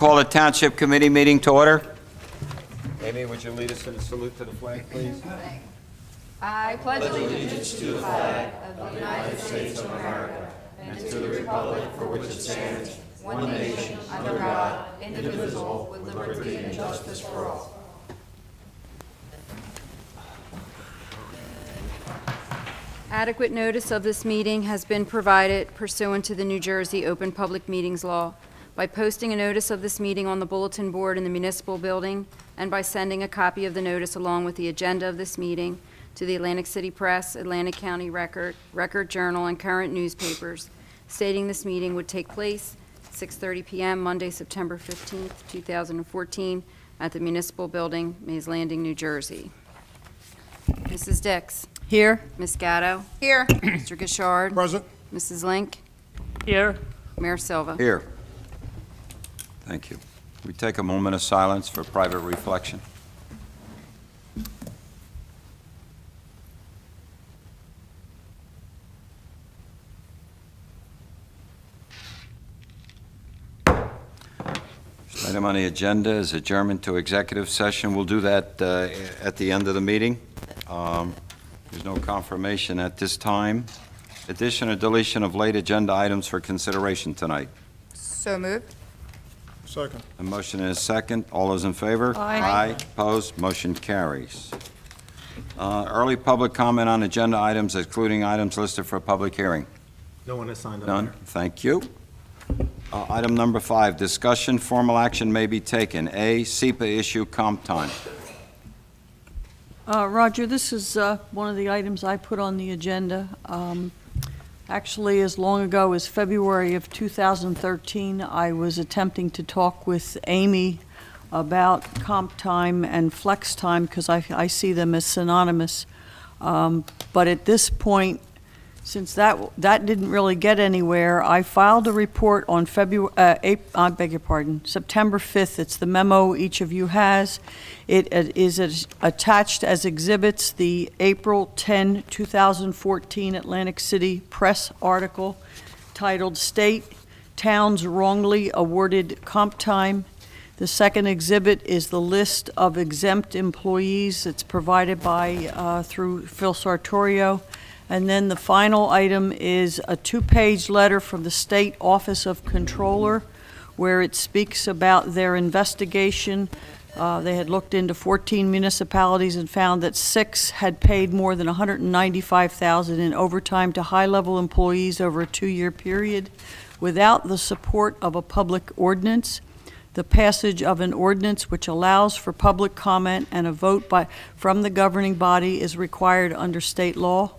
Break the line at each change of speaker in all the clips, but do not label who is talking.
Call the Township Committee meeting to order. Amy, would you lead us in a salute to the flag, please?
I pledge allegiance to the flag of the United States of America and to the republic for which it stands, one nation, under God, indivisible, with liberty and justice for all. Adequate notice of this meeting has been provided pursuant to the New Jersey Open Public Meetings Law by posting a notice of this meeting on the bulletin board in the municipal building and by sending a copy of the notice along with the agenda of this meeting to the Atlantic City Press, Atlantic County Record, Record Journal, and current newspapers, stating this meeting would take place 6:30 p.m. Monday, September 15th, 2014, at the Municipal Building, Mays Landing, New Jersey. Mrs. Dix.
Here.
Ms. Gatto.
Here.
Mr. Gishard.
Present.
Mrs. Link.
Here.
Mayor Silva.
Here. Thank you. We take a moment of silence for private reflection. First item on the agenda is adjournment to executive session. We'll do that at the end of the meeting. There's no confirmation at this time. Addition or deletion of late agenda items for consideration tonight.
So moved.
Second.
A motion and a second. All those in favor?
Aye.
Opposed? Motion carries. Early public comment on agenda items, excluding items listed for public hearing.
No one has signed up.
None? Thank you. Item number 5, discussion, formal action may be taken. A, SEPA issue comp time.
Roger, this is one of the items I put on the agenda. Actually, as long ago as February of 2013, I was attempting to talk with Amy about comp time and flex time because I see them as synonymous. But at this point, since that didn't really get anywhere, I filed a report on September 5th. It's the memo each of you has. It is attached as exhibits the April 10, 2014 Atlantic City Press article titled State Towns Wrongly Awarded Comp Time. The second exhibit is the list of exempt employees. It's provided by through Phil Sartorio. And then the final item is a 2-page letter from the State Office of Controller where it speaks about their investigation. They had looked into 14 municipalities and found that 6 had paid more than $195,000 in overtime to high-level employees over a 2-year period without the support of a public ordinance. The passage of an ordinance which allows for public comment and a vote from the governing body is required under state law.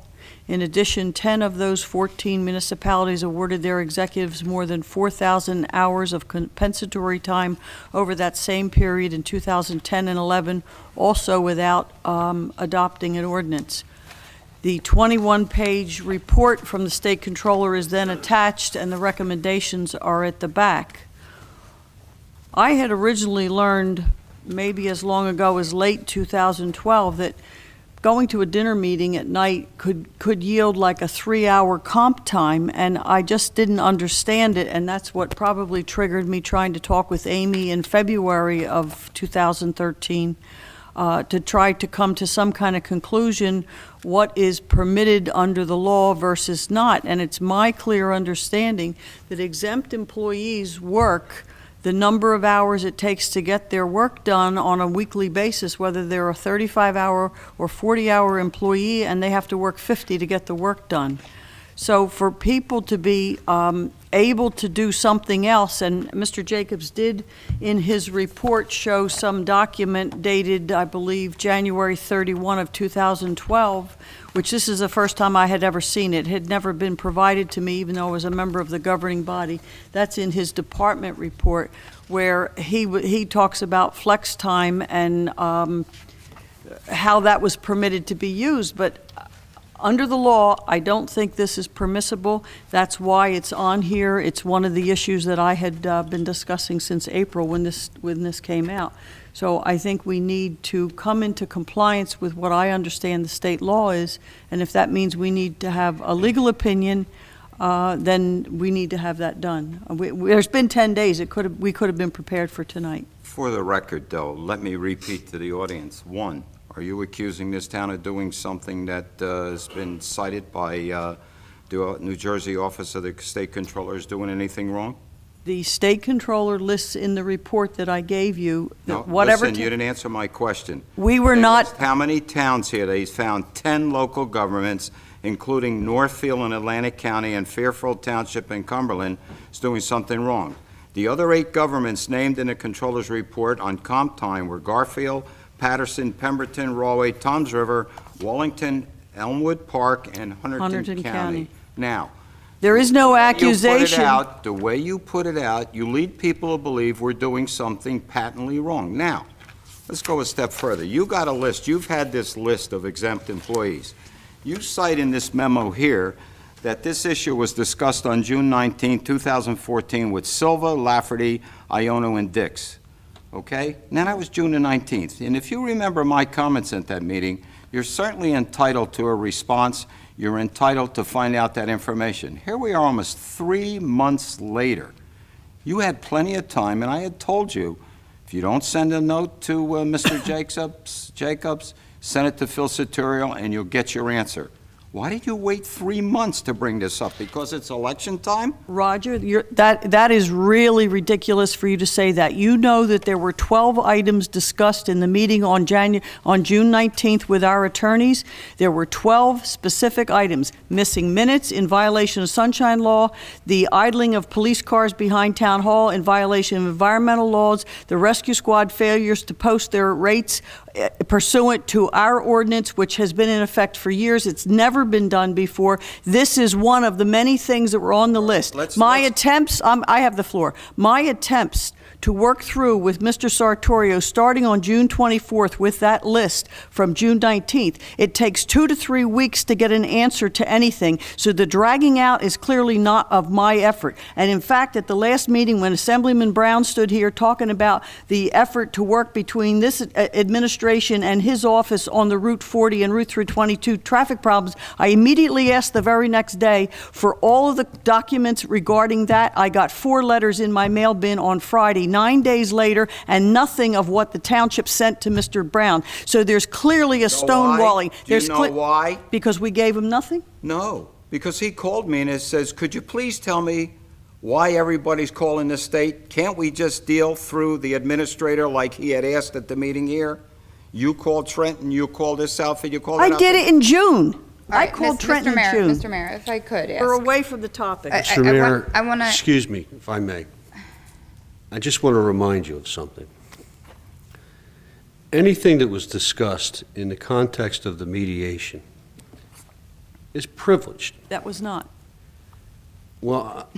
In addition, 10 of those 14 municipalities awarded their executives more than 4,000 hours of compensatory time over that same period in 2010 and 11, also without adopting an ordinance. The 21-page report from the state controller is then attached, and the recommendations are at the back. I had originally learned, maybe as long ago as late 2012, that going to a dinner meeting at night could yield like a 3-hour comp time, and I just didn't understand it, and that's what probably triggered me trying to talk with Amy in February of 2013 to try to come to some kind of conclusion what is permitted under the law versus not. And it's my clear understanding that exempt employees work the number of hours it takes to get their work done on a weekly basis, whether they're a 35-hour or 40-hour employee, and they have to work 50 to get the work done. So for people to be able to do something else, and Mr. Jacobs did in his report show some document dated, I believe, January 31 of 2012, which this is the first time I had ever seen it. It had never been provided to me, even though I was a member of the governing body. That's in his department report, where he talks about flex time and how that was permitted to be used. But under the law, I don't think this is permissible. That's why it's on here. It's one of the issues that I had been discussing since April when this came out. So I think we need to come into compliance with what I understand the state law is, and if that means we need to have a legal opinion then we need to have that done. There's been 10 days. We could have been prepared for tonight.
For the record, though, let me repeat to the audience. One, are you accusing this town of doing something that has been cited by the New Jersey Office of the State Controller as doing anything wrong?
The state controller lists in the report that I gave you that
No,
whatever.
listen, you didn't answer my question.
We were
They
not.
list how many towns here? They found 10 local governments, including Northfield and Atlantic County and Fairfield Township and Cumberland, is doing something wrong. The other 8 governments named in the controller's report on comp time were Garfield, Patterson, Pemberton, Rahway, Toms River, Wallington, Elmwood Park, and Hunterdon County. Now,
There is no
you put it
accusation.
out, the way you put it out, you lead people to believe we're doing something patently wrong. Now, let's go a step further. You got a list, you've had this list of exempt employees. You cite in this memo here that this issue was discussed on June 19, 2014 with Silva, Lafferty, Iono, and Dix. Okay? Now, that was June the 19th. And if you remember my comments at that meeting, you're certainly entitled to a response. You're entitled to find out that information. Here we are almost 3 months later. You had plenty of time, and I had told you, if you don't send a note to Mr. Jacobs, send it to Phil Saturio, and you'll get your answer. Why did you wait 3 months to bring this up? Because it's election time?
Roger, that is really ridiculous for you to say that. You know that there were 12 items discussed in the meeting on June 19th with our attorneys. There were 12 specific items: missing minutes in violation of sunshine law, the idling of police cars behind town hall in violation of environmental laws, the rescue squad failures to post their rates pursuant to our ordinance, which has been in effect for years. It's never been done before. This is one of the many things that were on the list. I have the floor. My attempts to work through with Mr. Sartorio, starting on June 24th with that list from June 19th, it takes 2 to 3 weeks to get an answer to anything. So the dragging out is clearly not of my effort. And in fact, at the last meeting, when Assemblyman Brown stood here talking about the effort to work between this administration and his office on the Route 40 and Route 322 traffic problems, I immediately asked the very next day for all of the documents regarding that. I got 4 letters in my mail bin on Friday, 9 days later, and nothing of what the township sent to Mr. Brown. So there's clearly a stonewalling.
Do you know why?
Because we gave him nothing?
No, because he called me and it says, could you please tell me why everybody's calling the state? Can't we just deal through the administrator like he had asked at the meeting here? You called Trenton, you called this outfit, you called that
I did it in June.
All
I
right,
called Trenton in June.
Mr. Mayor, if I could ask.
We're away from the topic.
Mr. Mayor,
I want to.
excuse me, if I may. I just want to remind you of something. Anything that was discussed in the context of the mediation is privileged.
That was not.
Well,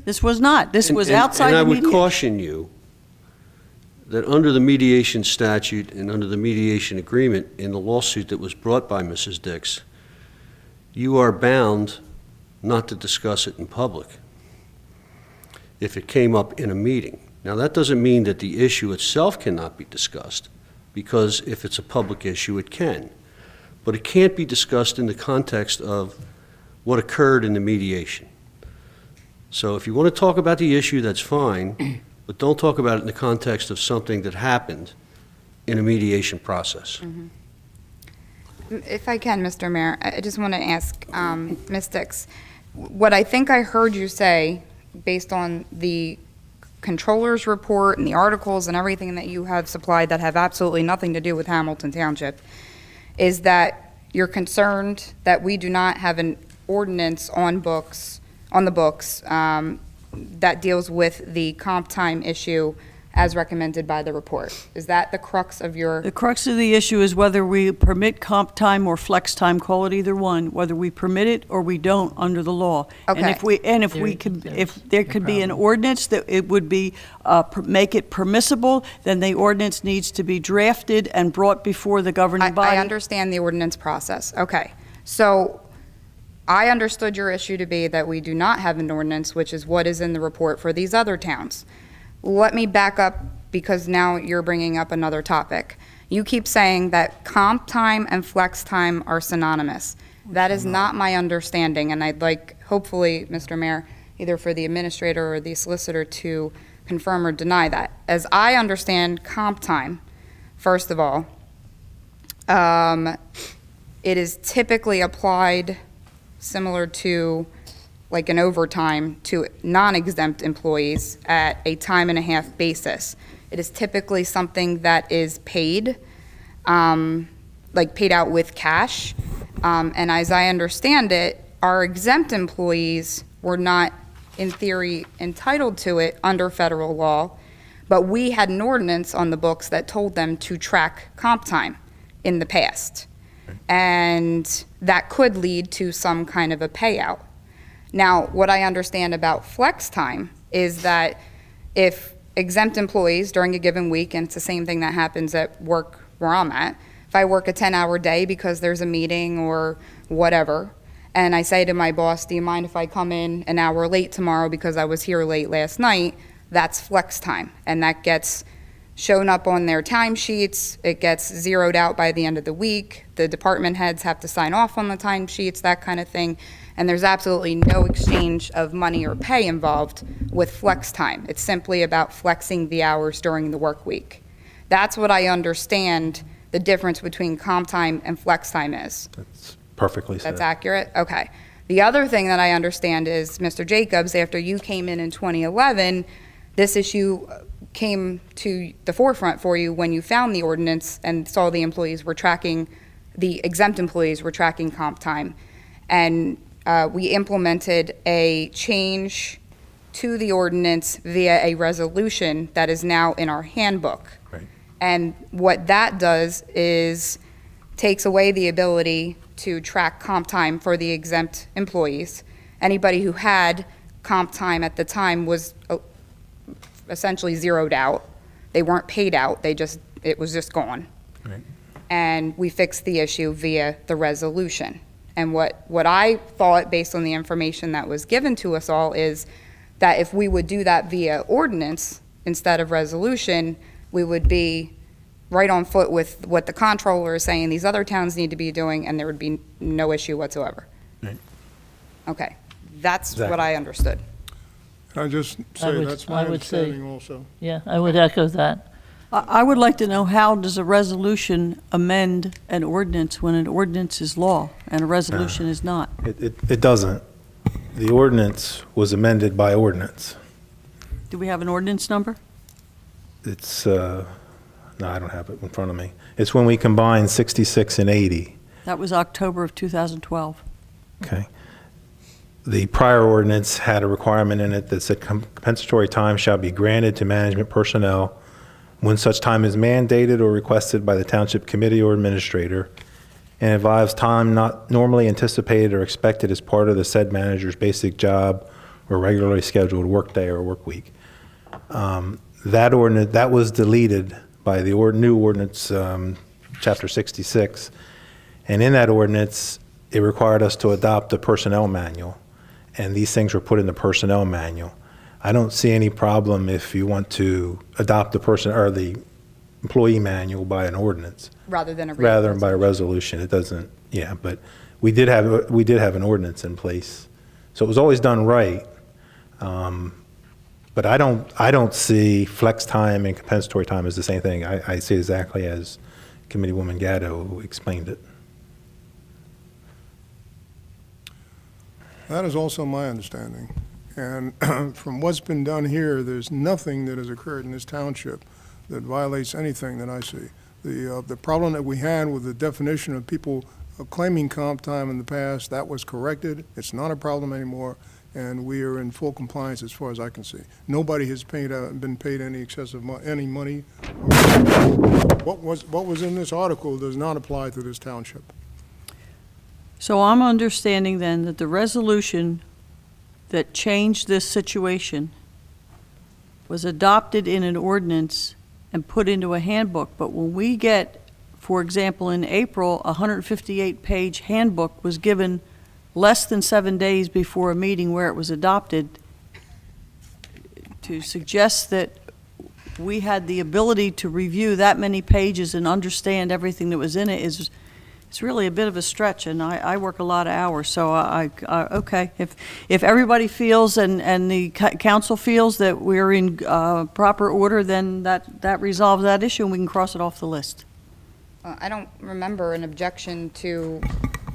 This was not. This was outside
and
the
I would
mediation.
caution you that under the mediation statute and under the mediation agreement in the lawsuit that was brought by Mrs. Dix, you are bound not to discuss it in public if it came up in a meeting. Now, that doesn't mean that the issue itself cannot be discussed, because if it's a public issue, it can. But it can't be discussed in the context of what occurred in the mediation. So if you want to talk about the issue, that's fine, but don't talk about it in the context of something that happened in a mediation process.
If I can, Mr. Mayor, I just want to ask Ms. Dix, what I think I heard you say, based on the controller's report and the articles and everything that you have supplied that have absolutely nothing to do with Hamilton Township, is that you're concerned that we do not have an ordinance on the books that deals with the comp time issue as recommended by the report. Is that the crux of your?
The crux of the issue is whether we permit comp time or flex time, call it either one, whether we permit it or we don't under the law.
Okay.
And if there could be an ordinance that it would be, make it permissible, then the ordinance needs to be drafted and brought before the governing body.
I understand the ordinance process. Okay. So I understood your issue to be that we do not have an ordinance, which is what is in the report for these other towns. Let me back up, because now you're bringing up another topic. You keep saying that comp time and flex time are synonymous. That is not my understanding, and I'd like
hopefully, Mr. Mayor, either for the administrator or the solicitor to confirm or deny that. As I understand comp time, first of all, it is typically applied similar to like an overtime to non-exempt employees at a time and a half basis. It is typically something that is paid, like paid out with cash. And as I understand it, our exempt employees were not, in theory, entitled to it under federal law, but we had an ordinance on the books that told them to track comp time in the past. And that could lead to some kind of a payout. Now, what I understand about flex time is that if exempt employees during a given week, and it's the same thing that happens at work where I'm at, if I work a 10-hour day because there's a meeting or whatever, and I say to my boss, do you mind if I come in an hour late tomorrow because I was here late last night, that's flex time. And that gets shown up on their timesheets. It gets zeroed out by the end of the week. The department heads have to sign off on the timesheets, that kind of thing. And there's absolutely no exchange of money or pay involved with flex time. It's simply about flexing the hours during the work week. That's what I understand the difference between comp time and flex time is.
That's perfectly said.
That's accurate? Okay. The other thing that I understand is, Mr. Jacobs, after you came in 2011, this issue came to the forefront for you when you found the ordinance and saw the employees were tracking, the exempt employees were tracking comp time. And we implemented a change to the ordinance via a resolution that is now in our handbook.
Right.
And what that does is takes away the ability to track comp time for the exempt employees. Anybody who had comp time at the time was essentially zeroed out. They weren't paid out, it was just gone.
Right.
And we fixed the issue via the resolution. And what I thought, based on the information that was given to us all, is that if we would do that via ordinance instead of resolution, we would be right on foot with what the comptroller is saying these other towns need to be doing, and there would be no issue whatsoever.
Right.
Okay, that's what
Exactly.
I understood.
Can I just say,
would-
that's my
I would say-
understanding also.
Yeah, I would echo that.
I would like to know, how does a resolution amend an ordinance when an ordinance is law and a resolution is not?
It doesn't. The ordinance was amended by ordinance.
Do we have an ordinance number?
It's, no, I don't have it in front of me. It's when we combine 66 and 80.
That was October of 2012.
Okay. The prior ordinance had a requirement in it that said compensatory time shall be granted to management personnel when such time is mandated or requested by the township committee or administrator, and involves time not normally anticipated or expected as part of the said manager's basic job or regularly scheduled workday or work week. That ordinance, that was deleted by the new ordinance, chapter 66. And in that ordinance, it required us to adopt a personnel manual, and these things were put in the personnel manual. I don't see any problem if you want to adopt the employee manual by an ordinance
Rather than a
rather than by a resolution. It doesn't, yeah, but we did have an ordinance in place. So it was always done right. But I don't see flex time and compensatory time as the same thing. I see exactly as Committeewoman Gatto explained it.
That is also my understanding. And from what's been done here, there's nothing that has occurred in this township that violates anything that I see. The problem that we had with the definition of people claiming comp time in the past, that was corrected. It's not a problem anymore, and we are in full compliance as far as I can see. Nobody has been paid any excessive any money. What was in this article does not apply to this township.
So I'm understanding then that the resolution that changed this situation was adopted in an ordinance and put into a handbook. But when we get, for example, in April, a 158-page handbook was given less than 7 days before a meeting where it was adopted, to suggest that we had the ability to review that many pages and understand everything that was in it It's really a bit of a stretch, and I work a lot of hours, so okay. If everybody feels and the council feels that we're in proper order, then that resolves that issue, and we can cross it off the list.
I don't remember an objection to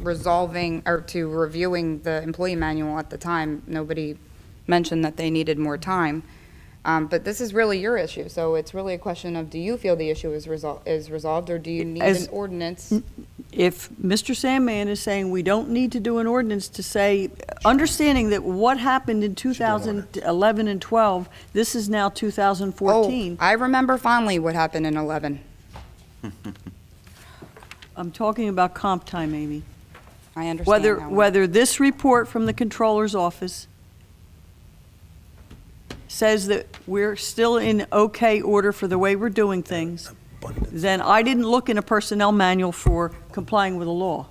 resolving or to reviewing the employee manual at the time. Nobody mentioned that they needed more time. But this is really your issue, so it's really a question of, do you feel the issue is resolved, or do you need an ordinance?
If Mr. Sandman is saying we don't need to do an ordinance to say, understanding that what happened in 2011 and 12, this is now 2014.
Oh, I remember fondly what happened in 11.
I'm talking about comp time, Amy.
I understand now.
Whether this report from the controller's office says that we're still in okay order for the way we're doing things, then I didn't look in a personnel manual for complying with the law.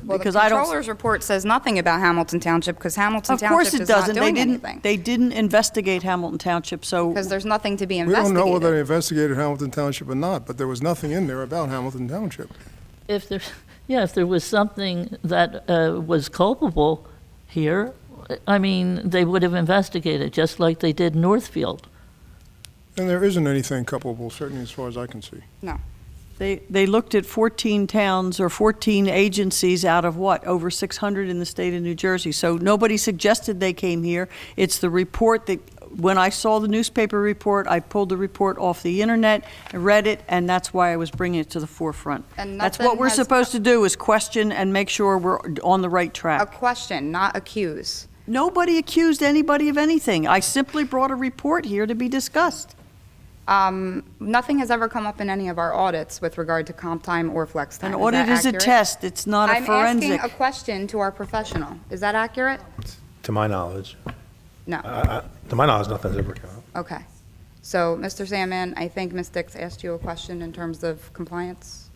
Well, the
Because I don't.
controller's report says nothing about Hamilton Township, because Hamilton
Of course
Township
it
is not
doesn't.
doing anything.
They didn't investigate Hamilton Township, so.
Because there's nothing to be
We
investigated.
don't know whether they investigated Hamilton Township or not, but there was nothing in there about Hamilton Township.
If there was something that was culpable here, I mean, they would have investigated, just like they did Northfield.
And there isn't anything culpable, certainly as far as I can see.
No.
They looked at 14 towns or 14 agencies out of what, over 600 in the state of New Jersey. So nobody suggested they came here. It's the report that, when I saw the newspaper report, I pulled the report off the internet, I read it, and that's why I was bringing it to the forefront.
And
That's
nothing
what we're
has-
supposed to do, is question and make sure we're on the right
A
track.
question, not accuse.
Nobody accused anybody of anything. I simply brought a report here to be discussed.
Nothing has ever come up in any of our audits with regard to comp time or flex time.
An
Is
audit
that
is a
accurate?
test, it's not a
I'm
forensic.
asking a question to our professional. Is that accurate?
To my knowledge,
No.
to my knowledge, nothing's ever come up.
Okay. So, Mr. Sandman, I think Ms. Dix asked you a question in terms of compliance.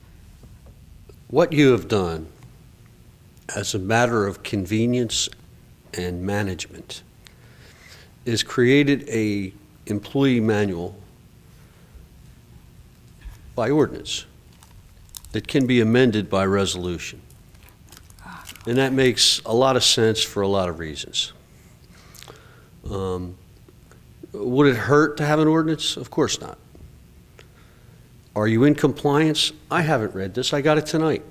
What you have done, as a matter of convenience and management, is created a employee manual by ordinance that can be amended by resolution. And that makes a lot of sense for a lot of reasons. Would it hurt to have an ordinance? Of course not. Are you in compliance? I haven't read this. I got it tonight.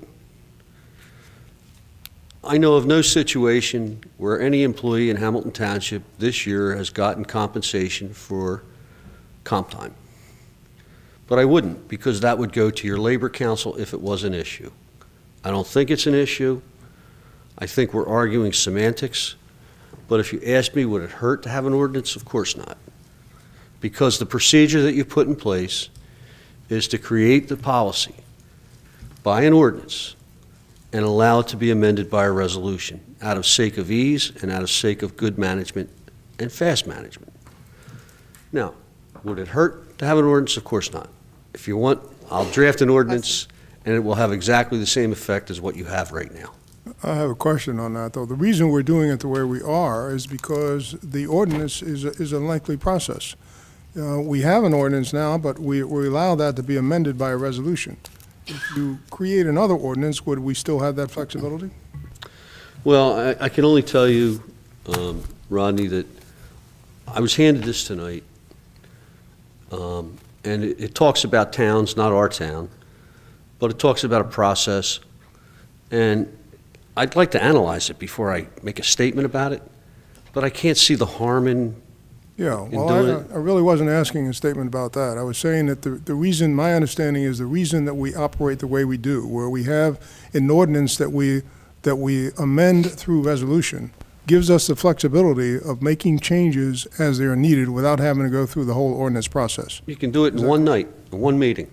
I know of no situation where any employee in Hamilton Township this year has gotten compensation for comp time. But I wouldn't, because that would go to your labor council if it was an issue. I don't think it's an issue. I think we're arguing semantics. But if you ask me, would it hurt to have an ordinance? Of course not. Because the procedure that you put in place is to create the policy by an ordinance and allow it to be amended by a resolution out of sake of ease and out of sake of good management and fast management. Now, would it hurt to have an ordinance? Of course not. If you want, I'll draft an ordinance, and it will have exactly the same effect as what you have right now.
I have a question on that, though. The reason we're doing it the way we are is because the ordinance is a lengthy process. We have an ordinance now, but we allow that to be amended by a resolution. If you create another ordinance, would we still have that flexibility?
Well, I can only tell you, Rodney, that I was handed this tonight, and it talks about towns, not our town, but it talks about a process, and I'd like to analyze it before I make a statement about it, but I can't see the harm in.
Yeah,
In
well,
doing
I really wasn't asking a statement about that. I was saying that the reason, my understanding is the reason that we operate the way we do, where we have an ordinance that we amend through resolution, gives us the flexibility of making changes as they are needed without having to go through the whole ordinance process.
You can do it in one night, in one meeting.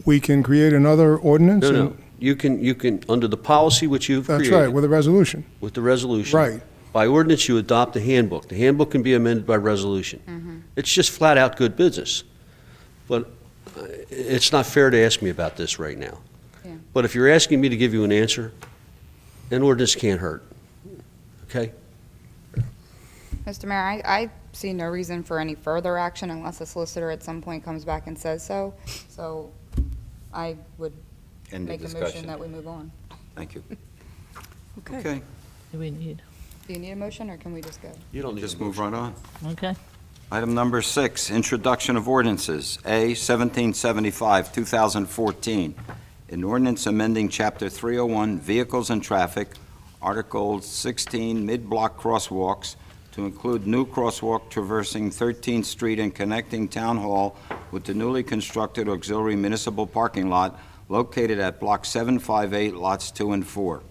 We can create another ordinance?
No, no.
and-
You can, under the policy which you've
That's
created.
right, with a resolution.
With the resolution.
Right.
By ordinance, you adopt the handbook. The handbook can be amended by resolution. It's just flat-out good business. But it's not fair to ask me about this right now.
Yeah.
But if you're asking me to give you an answer, an ordinance can't hurt. Okay?
Mr. Mayor, I see no reason for any further action unless the solicitor at some point comes back and says so. So I would
End the
make a motion
discussion.
that we move on.
Thank you.
Okay.
Okay,
Do we need,
Do you need a motion, or can we just go?
You don't need
just
a
move
motion.
right on.
okay.
Item number 6, introduction of ordinances. A, 1775, 2014, an ordinance amending Chapter 301, Vehicles and Traffic, Article 16, mid-block crosswalks, to include new crosswalk traversing 13th Street and connecting Town Hall with the newly constructed auxiliary municipal parking lot located at Block 758, Lots 2 and 4.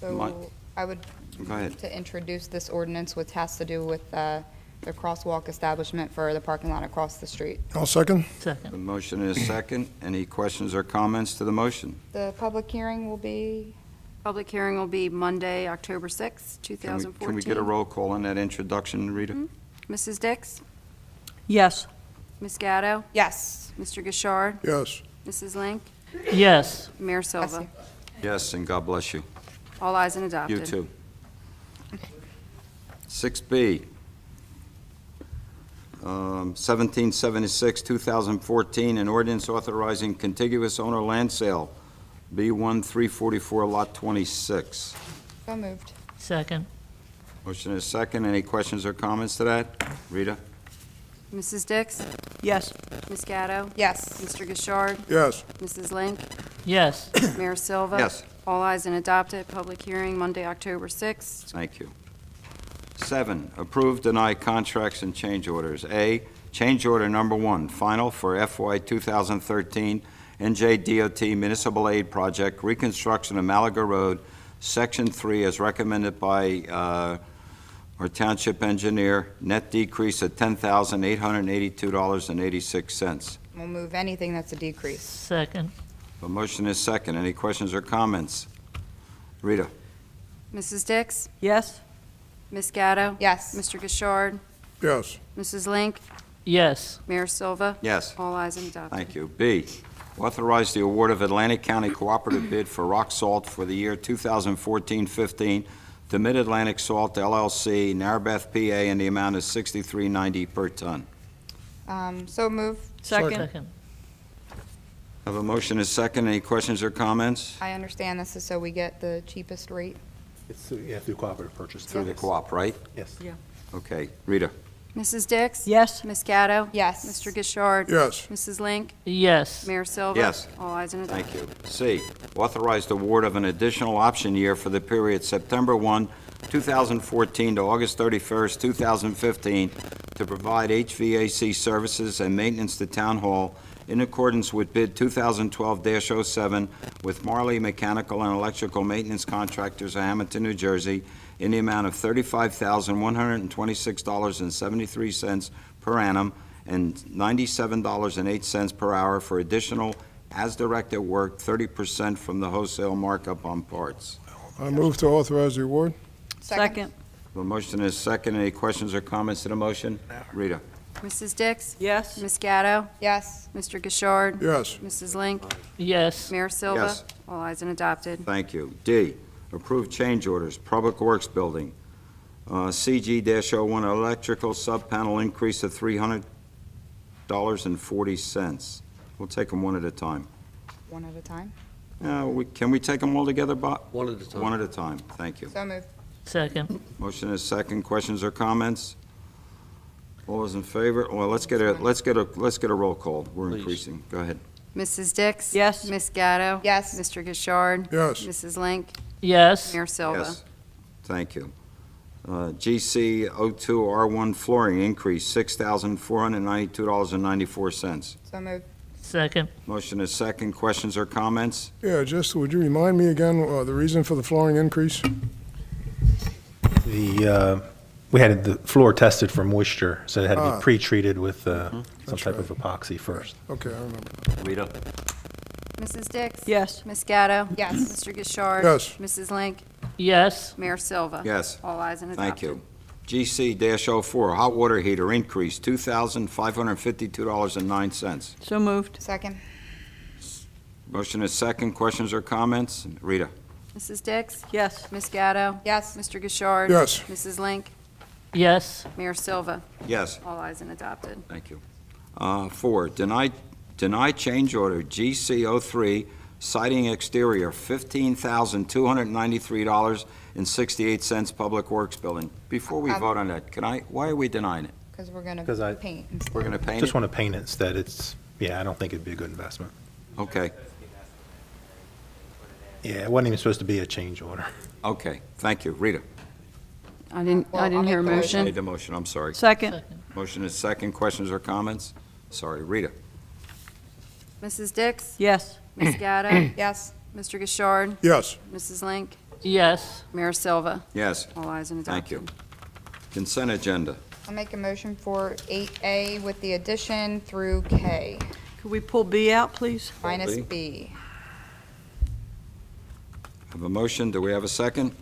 My-
So I would
Go ahead.
to introduce this ordinance, which has to do with the crosswalk establishment for the parking lot across the street.
I'll second.
The
Second.
motion is second. Any questions or comments to the motion?
The public hearing will be,
Public hearing will be Monday, October 6th,
Can we-
2014.
Can we get a roll call on that introduction, Rita?
Mrs. Dix?
Yes.
Ms. Gatto?
yes.
Mr. Gishard?
Yes.
Mrs. Link?
Yes,
Mayor
Bless
Silva?
you.
Yes, and God bless you.
All ayes and adopted.
You too. 6B, 1776, 2014, an ordinance authorizing contiguous owner land sale, B1 344, Lot 26.
So moved.
second.
Motion is second. Any questions or comments to that? Rita?
Mrs. Dix?
Yes.
Ms. Gatto?
Yes.
Mr. Gishard?
Yes.
Mrs. Link?
Yes,
Mayor Silva?
Yes.
All ayes and adopted. Public hearing Monday, October 6th.
Thank you. 7, approve, deny contracts and change orders. A, change order number 1, final for FY 2013 NJDOT Municipal Aid Project, reconstruction of Malaga Road, Section 3, as recommended by our township engineer, net decrease of $10,882.86.
We'll move anything that's a decrease.
second.
The motion is second. Any questions or comments? Rita?
Mrs. Dix?
Yes.
Ms. Gatto?
Yes.
Mr. Gishard?
Yes.
Mrs. Link?
Yes,
Mayor Silva?
Yes.
All ayes and adopted.
Thank you. B, authorize the award of Atlantic County cooperative bid for rock salt for the year 2014-15 to Mid-Atlantic Salt LLC, Narrabeth, PA, in the amount of $63.90 per ton.
So move.
Second.
second.
Have a motion is second. Any questions or comments?
I understand this is so we get the cheapest rate.
It's, through cooperative purchase.
Through the co-op, right?
Yes.
Okay. Rita?
Mrs. Dix?
Yes.
Ms. Gatto?
Yes.
Mr. Gishard?
Yes.
Mrs. Link?
Yes,
Mayor Silva?
Yes.
All ayes and adopted.
Thank you. C, authorize the award of an additional option year for the period September 1, 2014 to August 31st, 2015, to provide HVAC services and maintenance to Town Hall in accordance with bid 2012-07 with Marley Mechanical and Electrical Maintenance Contractors of Hamilton, New Jersey, in the amount of $35,126.73 per annum and $97.08 per hour for additional as-directed work, 30% from the wholesale markup on parts.
I move to authorize the award.
Second.
The motion is second. Any questions or comments to the motion? Rita?
Mrs. Dix?
Yes.
Ms. Gatto?
Yes.
Mr. Gishard?
Yes.
Mrs. Link?
yes,
Mayor Silva?
Yes.
All ayes and adopted.
Thank you. D, approve change orders, Public Works Building, CG-01, electrical sub-panel increase of $300.40. We'll take them one at a time.
One at a time.
Can we take them all together, Bob?
One at a time.
One at a time. Thank you.
So moved.
second.
Motion is second. Questions or comments? All those in favor? Well, let's get a roll call. We're
Please.
increasing. Go ahead.
Mrs. Dix?
Yes.
Ms. Gatto?
Yes.
Mr. Gishard?
Yes.
Mrs. Link?
Yes,
Mayor Silva?
Yes. Thank you. GC 02R1 flooring increase, $6,492.94.
So moved.
second.
Motion is second. Questions or comments?
Yeah, just, would you remind me again, the reason for the flooring increase?
We had the floor tested for moisture, so it had to
Ah.
be pre-treated with some
That's
type
right.
of epoxy first.
Okay, I remember.
Rita?
Mrs. Dix?
Yes.
Ms. Gatto?
Yes.
Mr. Gishard?
Yes.
Mrs. Link?
Yes,
Mayor Silva?
Yes.
All ayes and adopted.
Thank you. GC-04 hot water heater increase, $2,552.09.
So moved.
Second.
Motion is second. Questions or comments? Rita?
Mrs. Dix?
Yes.
Ms. Gatto?
Yes.
Mr. Gishard?
Yes.
Mrs. Link?
yes,
Mayor Silva?
Yes.
All ayes and adopted.
Thank you. 4, deny deny change order GC03 siding exterior, $15,293.68 Public Works Building. Before we vote on that, why are we denying it?
Because we're going
'Cause I-
to paint instead.
We're going to paint
Just
it?
want to paint it instead. I don't think it'd be a good investment.
Okay,
Yeah, it wasn't even supposed to be a change order.
okay, thank you. Rita?
I didn't
Well, I'll
hear a
make the motion.
Made the motion, I'm sorry.
Second.
Motion is second. Questions or comments? Sorry, Rita?
Mrs. Dix?
Yes.
Ms. Gatto?
Yes.
Mr. Gishard?
Yes.
Mrs. Link?
Yes,
Mayor Silva?
Yes,
All ayes and
thank
adopted.
you. Consent agenda.
I'll make a motion for 8A with the addition through K,
Could we pull B out, please?
minus
B.
B.
Have a motion, do we have a second?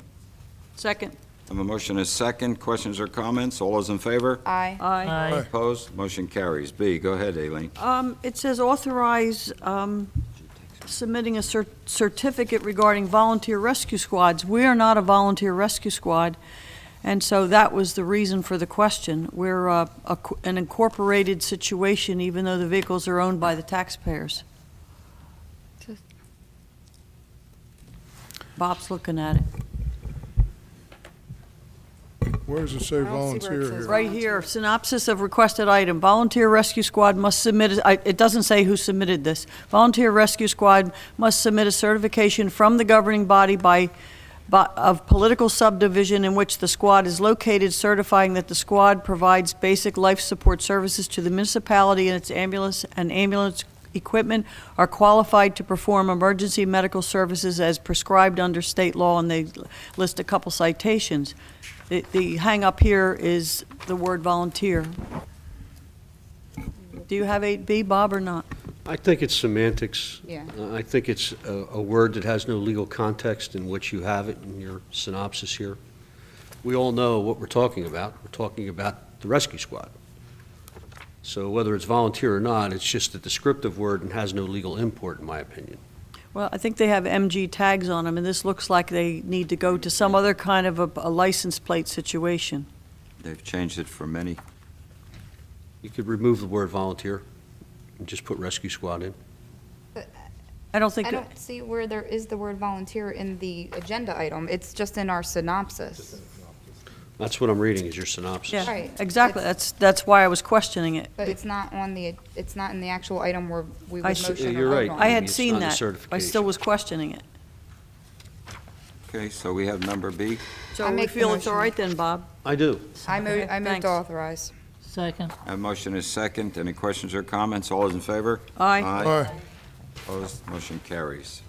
Second.
Have a motion is second. Questions or comments? All those in favor?
Aye.
Aye.
aye,
Opposed? Motion carries. B, go ahead, Aileen.
It says authorize submitting a certificate regarding volunteer rescue squads. We are not a volunteer rescue squad, and so that was the reason for the question. We're an incorporated situation, even though the vehicles are owned by the taxpayers. Bob's looking at it.
Where does it say
I don't see where it
volunteer
says
here?
Right here, synopsis of requested item. Volunteer Rescue Squad must submit, it doesn't say who submitted this. Volunteer Rescue Squad must submit a certification from the governing body of political subdivision in which the squad is located, certifying that the squad provides basic life support services to the municipality and its ambulance equipment are qualified to perform emergency medical services as prescribed under state law, and they list a couple citations. The hang-up here is the word volunteer. Do you have 8B, Bob, or not?
I think it's semantics.
Yeah.
I think it's a word that has no legal context in which you have it in your synopsis here. We all know what we're talking about. We're talking about the rescue squad. So whether it's volunteer or not, it's just a descriptive word and has no legal import, in my opinion.
Well, I think they have MG tags on them, and this looks like they need to go to some other kind of a license plate situation.
They've changed it for many.
You could remove the word volunteer and just put rescue squad in.
I don't think,
I don't see where there is the word volunteer in the agenda item. It's just in our synopsis.
That's what I'm reading, is your synopsis.
yeah,
Right.
exactly, that's why I was questioning it.
But it's not it's not in the actual item where we
I
would
see-
motion or
You're
vote
right.
on.
I had
It's
seen
not a
that. I still
certification.
was questioning it.
Okay, so we have number B.
So
I
we
make the
feel it's all
motion.
right then, Bob?
I do.
I
Okay,
moved
thanks.
to authorize.
second,
A motion is second. Any questions or comments? All those in favor?
Aye.
Aye.
Opposed? Motion carries.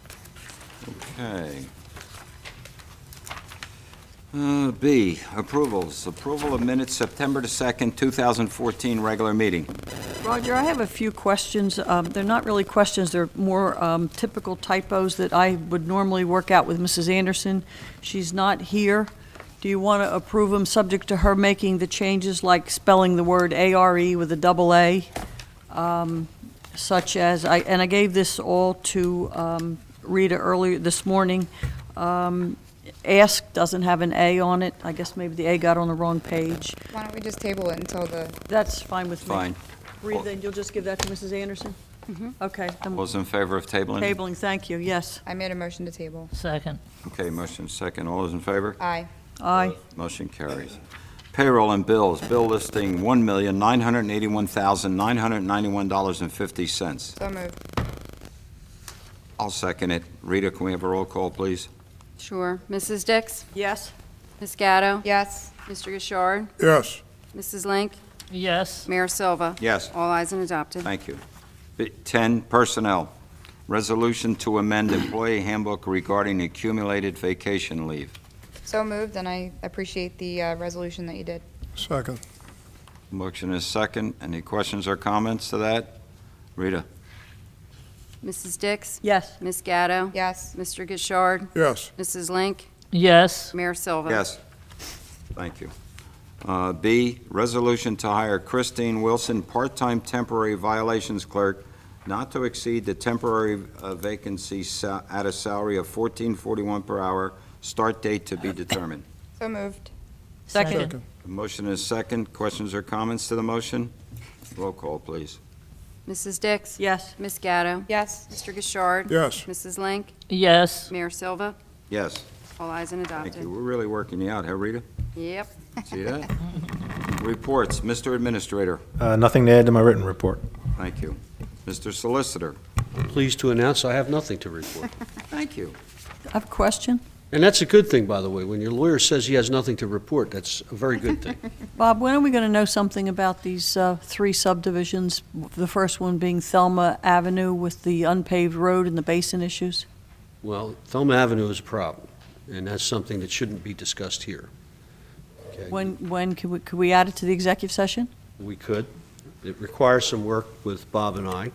Okay. B, approvals. Approval of minutes, September the 2nd, 2014, regular meeting.
Roger, I have a few questions. They're not really questions, they're more typical typos that I would normally work out with Mrs. Anderson. She's not here. Do you want to approve them, subject to her making the changes, like spelling the word ARE with a double A? Such as, I gave this all to Rita earlier this morning. Ask doesn't have an A on it. I guess maybe the A got on the wrong page.
Why don't we just table it until the,
That's fine with me.
Fine.
Rita, then you'll just give that to Mrs. Anderson? Okay,
All
then
those in favor of tabling?
tabling, thank you, yes.
I made a motion to table.
second,
Okay, motion second. All those in favor?
Aye.
Aye.
Motion carries. Payroll and bills. Bill listing $1,981,991.50.
So moved.
I'll second it. Rita, can we have a roll call, please?
Sure. Mrs. Dix?
Yes?
Ms. Gatto?
Yes.
Mr. Gishard?
Yes.
Mrs. Link?
yes,
Mayor Silva?
Yes.
All ayes and adopted.
Thank you. 10, personnel. Resolution to amend employee handbook regarding accumulated vacation leave.
So moved, and I appreciate the resolution that you did.
Second.
Motion is second. Any questions or comments to that? Rita?
Mrs. Dix?
Yes.
Ms. Gatto?
Yes.
Mr. Gishard?
Yes.
Mrs. Link?
yes,
Mayor Silva?
Yes. Thank you. B, resolution to hire Christine Wilson, part-time temporary violations clerk, not to exceed the temporary vacancy at a salary of $14.41 per hour, start date to be determined.
So moved.
Second.
Second.
The motion is second. Questions or comments to the motion? Roll call, please.
Mrs. Dix?
Yes.
Ms. Gatto?
Yes.
Mr. Gishard?
Yes.
Mrs. Link?
Yes.
Mayor Silva?
Yes,
All ayes and
thank you.
adopted.
We're really working you out, huh, Rita?
Yep.
See that? Reports, Mr. Administrator.
Nothing to add to my written report.
Thank you. Mr. Solicitor.
Pleased to announce I have nothing to report.
Thank you.
I have a question.
And that's a good thing, by the way. When your lawyer says he has nothing to report, that's a very good thing.
Bob, when are we going to know something about these 3 subdivisions? The first one being Thelma Avenue with the unpaved road and the basin issues?
Well, Thelma Avenue is a problem, and that's something that shouldn't be discussed here. Okay?
When could we add it to the executive session?
We could. It requires some work with Bob and I.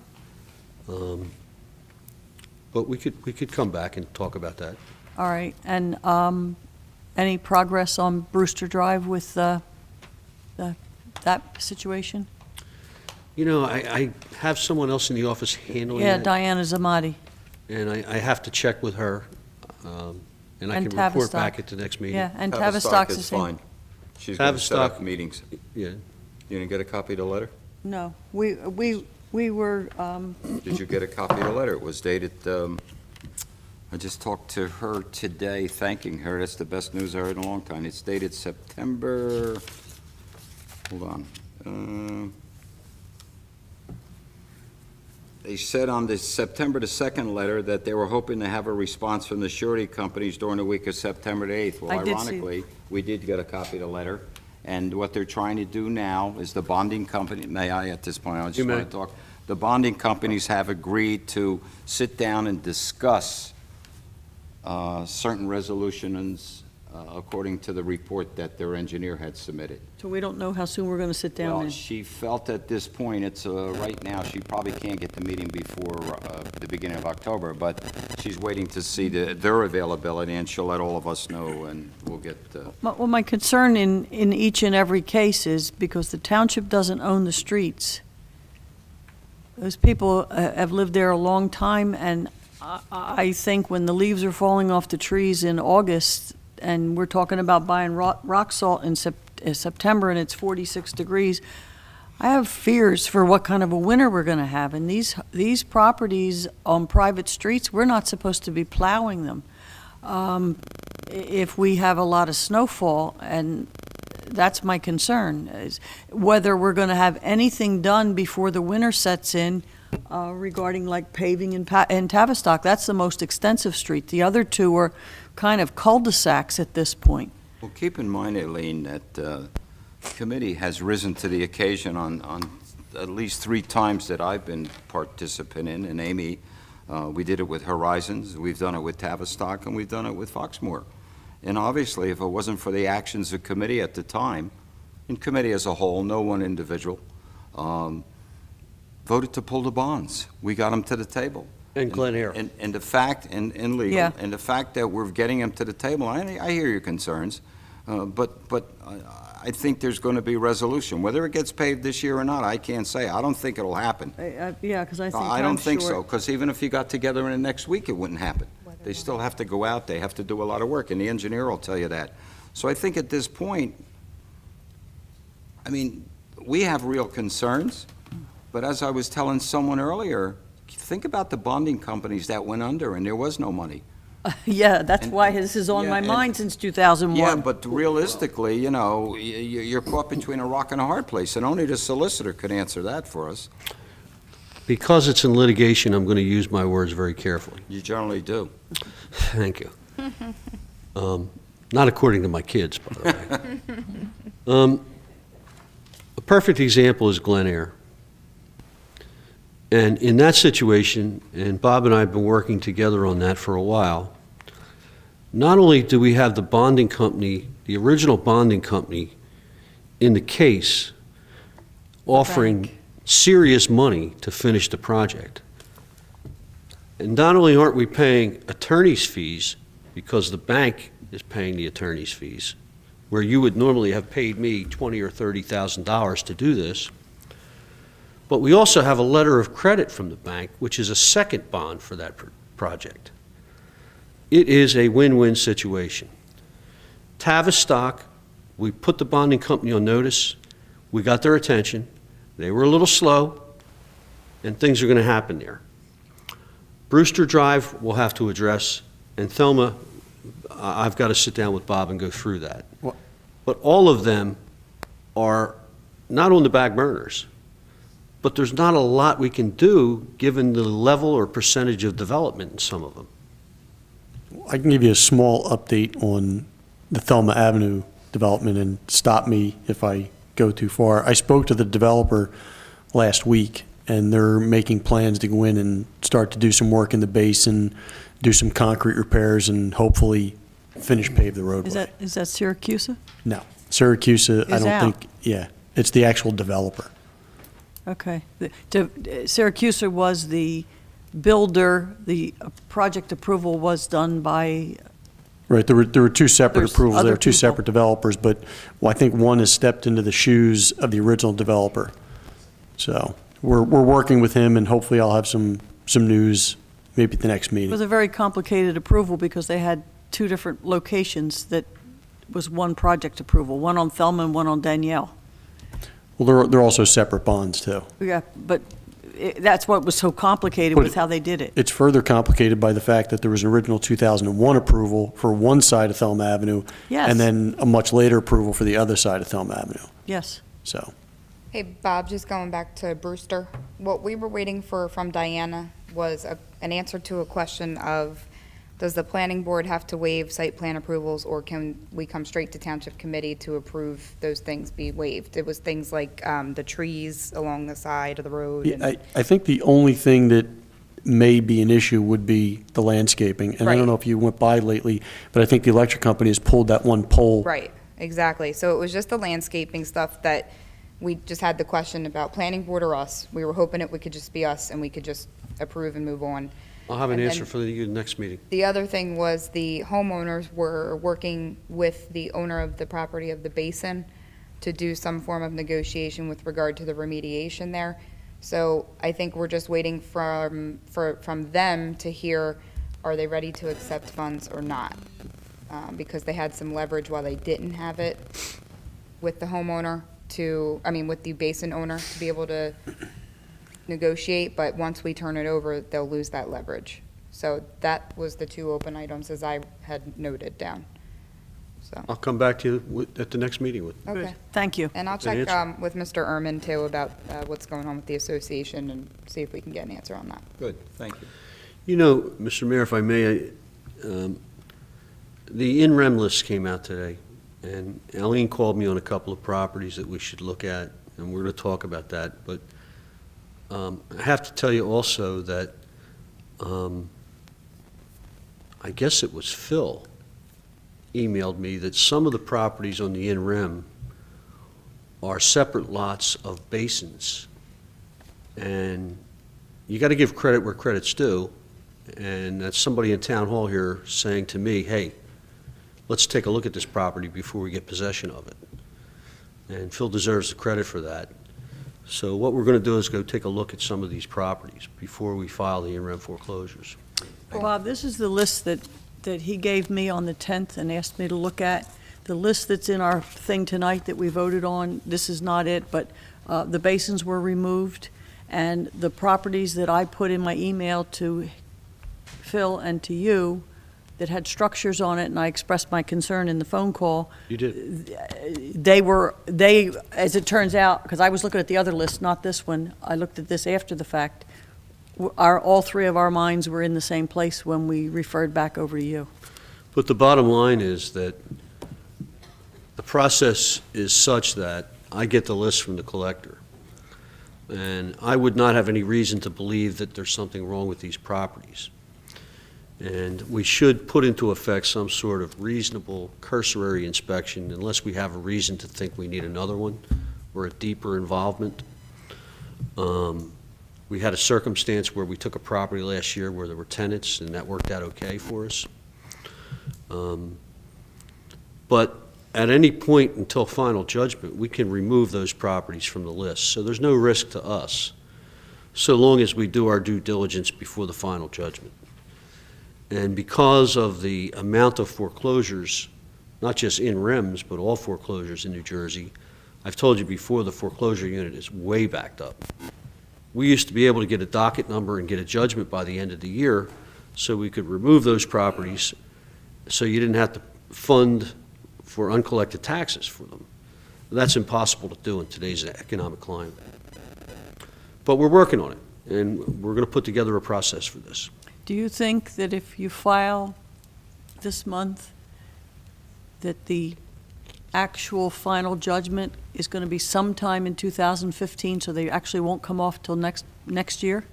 But we could come back and talk about that.
All right, and any progress on Brewster Drive with that situation?
You know, I have someone else in the office handling
Yeah,
it,
Diana Zamadi.
and I have to check with her, and I
And
can report
Tavistock.
back at the next meeting.
Yeah, and
Tavistock
Tavistock's the
is
same.
fine. She's going to set
Tavistock-
up meetings.
Yeah.
You didn't get a copy of the letter?
No, we were,
Did you get a copy of the letter? It was dated, I just talked to her today, thanking her. That's the best news I heard in a long time. It's dated September, hold on. They said on the September the 2nd letter that they were hoping to have a response from the surety companies during the week of September the 8th. Well,
I did see-
ironically, we did get a copy of the letter. And what they're trying to do now is the bonding company, may I at this point, I
You
just
may.
want to talk. The bonding companies have agreed to sit down and discuss certain resolutions according to the report that their engineer had submitted.
so we don't know how soon we're going to sit down
Well,
and...
she felt at this point, it's, right now, she probably can't get the meeting before the beginning of October, but she's waiting to see their availability, and she'll let all of us know, and we'll get,
Well, my concern in each and every case is because the township doesn't own the streets. Those people have lived there a long time, and I think when the leaves are falling off the trees in August, and we're talking about buying rock salt in September, and it's 46 degrees, I have fears for what kind of a winter we're going to have. And these properties on private streets, we're not supposed to be plowing them. If we have a lot of snowfall, and that's my concern, is whether we're going to have anything done before the winter sets in regarding like paving in Tavistock. That's the most extensive street. The other 2 are kind of cul-de-sacs at this point.
well, keep in mind, Aileen, that the committee has risen to the occasion on at least 3 times that I've been participant in, and Amy, we did it with Horizons, we've done it with Tavistock, and we've done it with Foxmoor. And obviously, if it wasn't for the actions of committee at the time, and committee as a whole, no one individual, voted to pull the bonds. We got them to the table.
And Glen Eyre.
And the fact, and legal,
Yeah.
and the fact that we're getting them to the table, I hear your concerns, but I think there's going to be resolution. Whether it gets paved this year or not, I can't say. I don't think it'll happen.
Yeah, because I think
I don't
time's
think so,
short.
because even if you got together in the next week, it wouldn't happen. They still have to go out, they have to do a lot of work, and the engineer will tell you that. So I think at this point, I mean, we have real concerns, but as I was telling someone earlier, think about the bonding companies that went under and there was no money.
Yeah, that's
And-
why this is on
yeah,
my
and-
mind since 2001.
Yeah, but realistically, you know, you're caught between a rock and a hard place, and only the solicitor could answer that for us.
Because it's in litigation, I'm going to use my words very carefully.
You generally do.
Thank you. Not according to my kids, by the way. A perfect example is Glen Eyre. And in that situation, and Bob and I have been working together on that for a while, not only do we have the bonding company, the original bonding company, in the case, offering serious money to finish the project, and not only aren't we paying attorney's fees, because the bank is paying the attorney's fees, where you would normally have paid me $20,000 or $30,000 to do this, but we also have a letter of credit from the bank, which is a second bond for that project. It is a win-win situation. Tavistock, we put the bonding company on notice, we got their attention, they were a little slow, and things are going to happen there. Brewster Drive we'll have to address, and Thelma, I've got to sit down with Bob and go through that.
What-
But all of them are not on the back burners, but there's not a lot we can do given the level or percentage of development in some of them.
I can give you a small update on the Thelma Avenue development, and stop me if I go too far. I spoke to the developer last week, and they're making plans to go in and start to do some work in the basin, do some concrete repairs, and hopefully finish pave the roadway.
Is that Syracuse?
No, Syracuse, I
Is
don't
out.
think, yeah, it's the actual developer.
Okay. Syracuse was the builder, the project approval was done by,
Right, there were two separate
There's
approvals, there
other
were two
people.
separate developers, but I think one has stepped into the shoes of the original developer. So we're working with him, and hopefully I'll have some news maybe at the next
it
meeting.
was a very complicated approval because they had two different locations that was one project approval, one on Thelma and one on Danielle.
Well, they're also separate bonds, too.
Yeah, but that's what was so complicated
But
with how they did it.
It's further complicated by the fact that there was an original 2001 approval for one side of Thelma Avenue.
Yes.
And then a much later approval for the other side of Thelma Avenue,
Yes.
so.
Hey, Bob, just going back to Brewster, what we were waiting for from Diana was an answer to a question of, does the planning board have to waive site plan approvals, or can we come straight to township committee to approve those things be waived? It was things like the trees along the side of the road.
Yeah, I think the only thing that may be an issue would be the landscaping. And I
Right.
don't know if you went by lately, but I think the electric company has pulled that one pole.
Right, exactly. So it was just the landscaping stuff that we just had the question about planning board or us. We were hoping it could just be us and we could just approve and move on.
I'll have an
And
answer
then-
for the next meeting.
The other thing was the homeowners were working with the owner of the property of the basin to do some form of negotiation with regard to the remediation there. So I think we're just waiting from them to hear, are they ready to accept funds or not? Because they had some leverage while they didn't have it with the homeowner with the basin owner to be able to negotiate, but once we turn it over, they'll lose that leverage. So that was the two open items as I had noted down. So,
I'll come back to you at the next meeting with.
okay.
Thank you.
And I'll
Good
check
answer.
with Mr. Ehrman too about what's going on with the association and see if we can get an answer on that.
Good, thank you.
You know, Mr. Mayor, if I may, the in-rem list came out today, and Eileen called me on a couple of properties that we should look at, and we're going to talk about that. But I have to tell you also that I guess it was Phil emailed me that some of the properties on the in-rem are separate lots of basins. And you got to give credit where credit's due. And that's somebody in town hall here saying to me, hey, let's take a look at this property before we get possession of it. And Phil deserves the credit for that. So what we're going to do is go take a look at some of these properties before we file the in-rem foreclosures.
Bob, this is the list that he gave me on the 10th and asked me to look at. The list that's in our thing tonight that we voted on, this is not it, but the basins were removed, and the properties that I put in my email to Phil and to you that had structures on it, and I expressed my concern in the phone call,
You did.
they, as it turns out, because I was looking at the other list, not this one, I looked at this after the fact, all three of our minds were in the same place when we referred back over to you.
But the bottom line is that the process is such that I get the list from the collector. And I would not have any reason to believe that there's something wrong with these properties. And we should put into effect some sort of reasonable cursory inspection unless we have a reason to think we need another one or a deeper involvement. We had a circumstance where we took a property last year where there were tenants, and that worked out okay for us. But at any point until final judgment, we can remove those properties from the list. So there's no risk to us, so long as we do our due diligence before the final judgment. And because of the amount of foreclosures, not just in REMS, but all foreclosures in New Jersey, I've told you before, the foreclosure unit is way backed up. we used to be able to get a docket number and get a judgment by the end of the year, so we could remove those properties, so you didn't have to fund for uncollected taxes for them. That's impossible to do in today's economic climate. But we're working on it, and we're going to put together a process for this.
Do you think that if you file this month, that the actual final judgment is going to be sometime in 2015, so they actually won't come off till next year?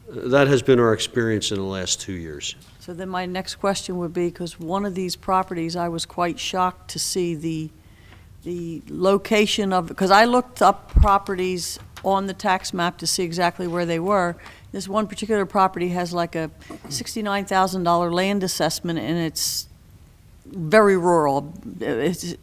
That has been our experience in the last 2 years.
So then my next question would be, because one of these properties, I was quite shocked to see the location of, because I looked up properties on the tax map to see exactly where they were. This one particular property has like a $69,000 land assessment, and it's very rural.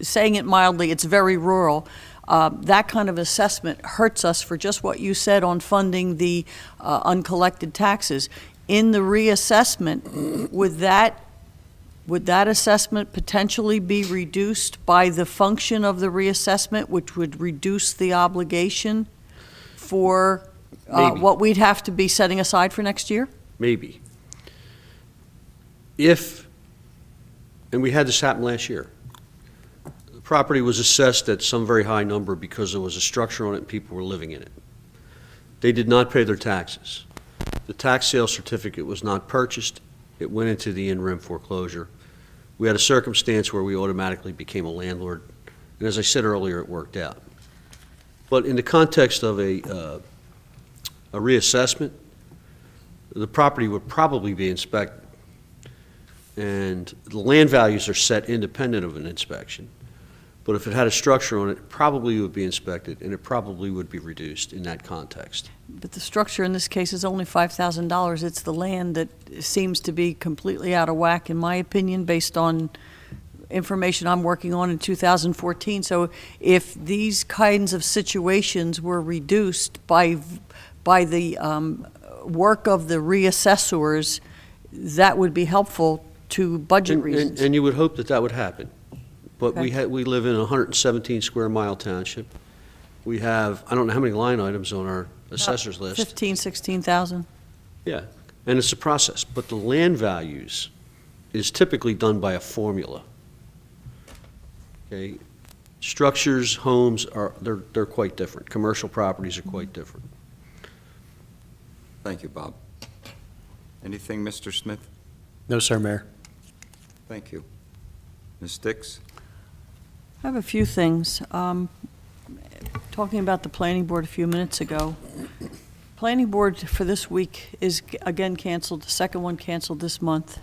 Saying it mildly, it's very rural. That kind of assessment hurts us for just what you said on funding the uncollected taxes. In the reassessment, would that assessment potentially be reduced by the function of the reassessment, which would reduce the obligation for
Maybe.
what we'd have to be setting aside for next year?
Maybe. If, and we had this happen last year, the property was assessed at some very high number because there was a structure on it and people were living in it. They did not pay their taxes. The tax sale certificate was not purchased. It went into the in-rem foreclosure. We had a circumstance where we automatically became a landlord, and as I said earlier, it worked out. But in the context of a reassessment, the property would probably be inspected. And the land values are set independent of an inspection. But if it had a structure on it, it probably would be inspected, and it probably would be reduced in that context.
But the structure in this case is only $5,000. It's the land that seems to be completely out of whack, in my opinion, based on information I'm working on in 2014. So if these kinds of situations were reduced by the work of the reassessors, that would be helpful to budget reasons.
And you would hope that that would happen. But
Okay.
we live in a 117 square mile township. We have, I don't know how many line items on our assessor's list.
15, 16,000.
Yeah, and it's a process. But the land values is typically done by a formula. Okay? Structures, homes they're quite different. Commercial properties are quite different.
Thank you, Bob. Anything, Mr. Smith?
No, sir, Mayor.
Thank you. Ms. Dix?
I have a few things. Talking about the planning board a few minutes ago, planning board for this week is again canceled, the second one canceled this month.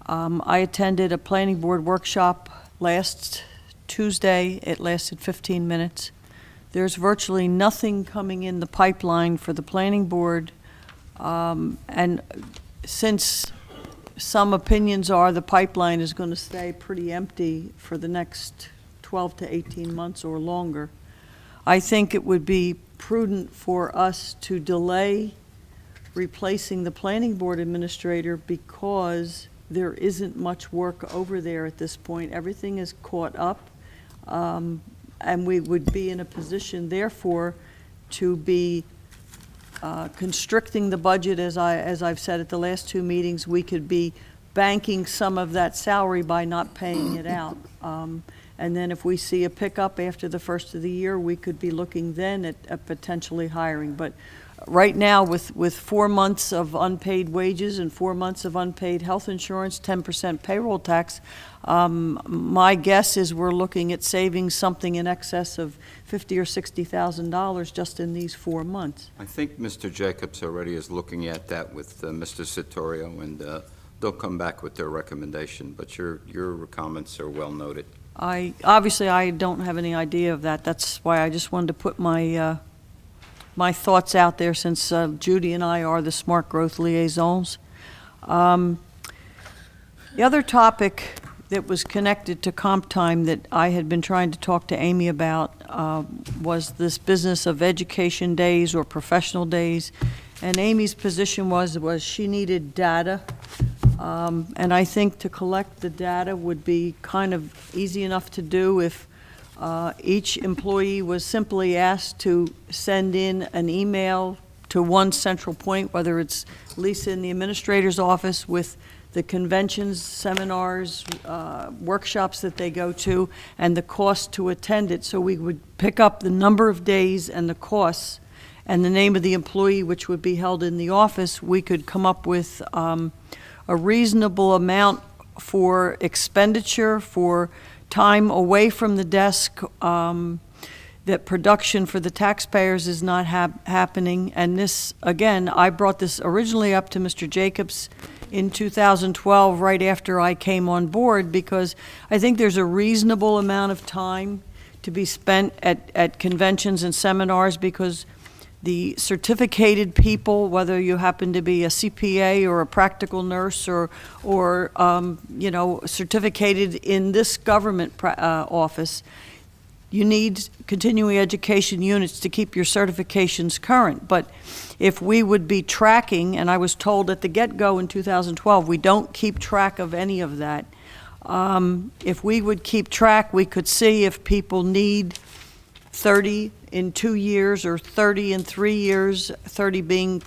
I attended a planning board workshop last Tuesday. It lasted 15 minutes. There's virtually nothing coming in the pipeline for the planning board. And since some opinions are the pipeline is going to stay pretty empty for the next 12 to 18 months or longer, I think it would be prudent for us to delay replacing the planning board administrator because there isn't much work over there at this point. Everything is caught up, and we would be in a position, therefore, to be constricting the budget, as I've said at the last two meetings. We could be banking some of that salary by not paying it out. And then if we see a pickup after the first of the year, we could be looking then at potentially hiring. But right now, with 4 months of unpaid wages and 4 months of unpaid health insurance, 10% payroll tax, my guess is we're looking at saving something in excess of $50,000 or $60,000 just in these 4 months.
I think Mr. Jacobs already is looking at that with Mr. Sitorio, and they'll come back with their recommendation, but your comments are well noted.
Obviously, I don't have any idea of that. That's why I just wanted to put my thoughts out there, since Judy and I are the smart growth liaisons. The other topic that was connected to comp time that I had been trying to talk to Amy about was this business of education days or professional days. And Amy's position was she needed data. And I think to collect the data would be kind of easy enough to do if Each employee was simply asked to send in an email to one central point, whether it's Lisa in the administrator's office with the conventions, seminars, workshops that they go to, and the cost to attend it. So we would pick up the number of days and the costs and the name of the employee, which would be held in the office. We could come up with a reasonable amount for expenditure, for time away from the desk, that production for the taxpayers is not happening. And this, again, I brought this originally up to Mr. Jacobs in 2012, right after I came on board, because I think there's a reasonable amount of time to be spent at conventions and seminars, because the certificated people, whether you happen to be a CPA or a practical nurse or you know, certificated in this government office, you need continuing education units to keep your certifications current. But if we would be tracking, and I was told at the get-go in 2012, we don't keep track of any of that. If we would keep track, we could see if people need 30 in 2 years or 30 in 3 years, 30 being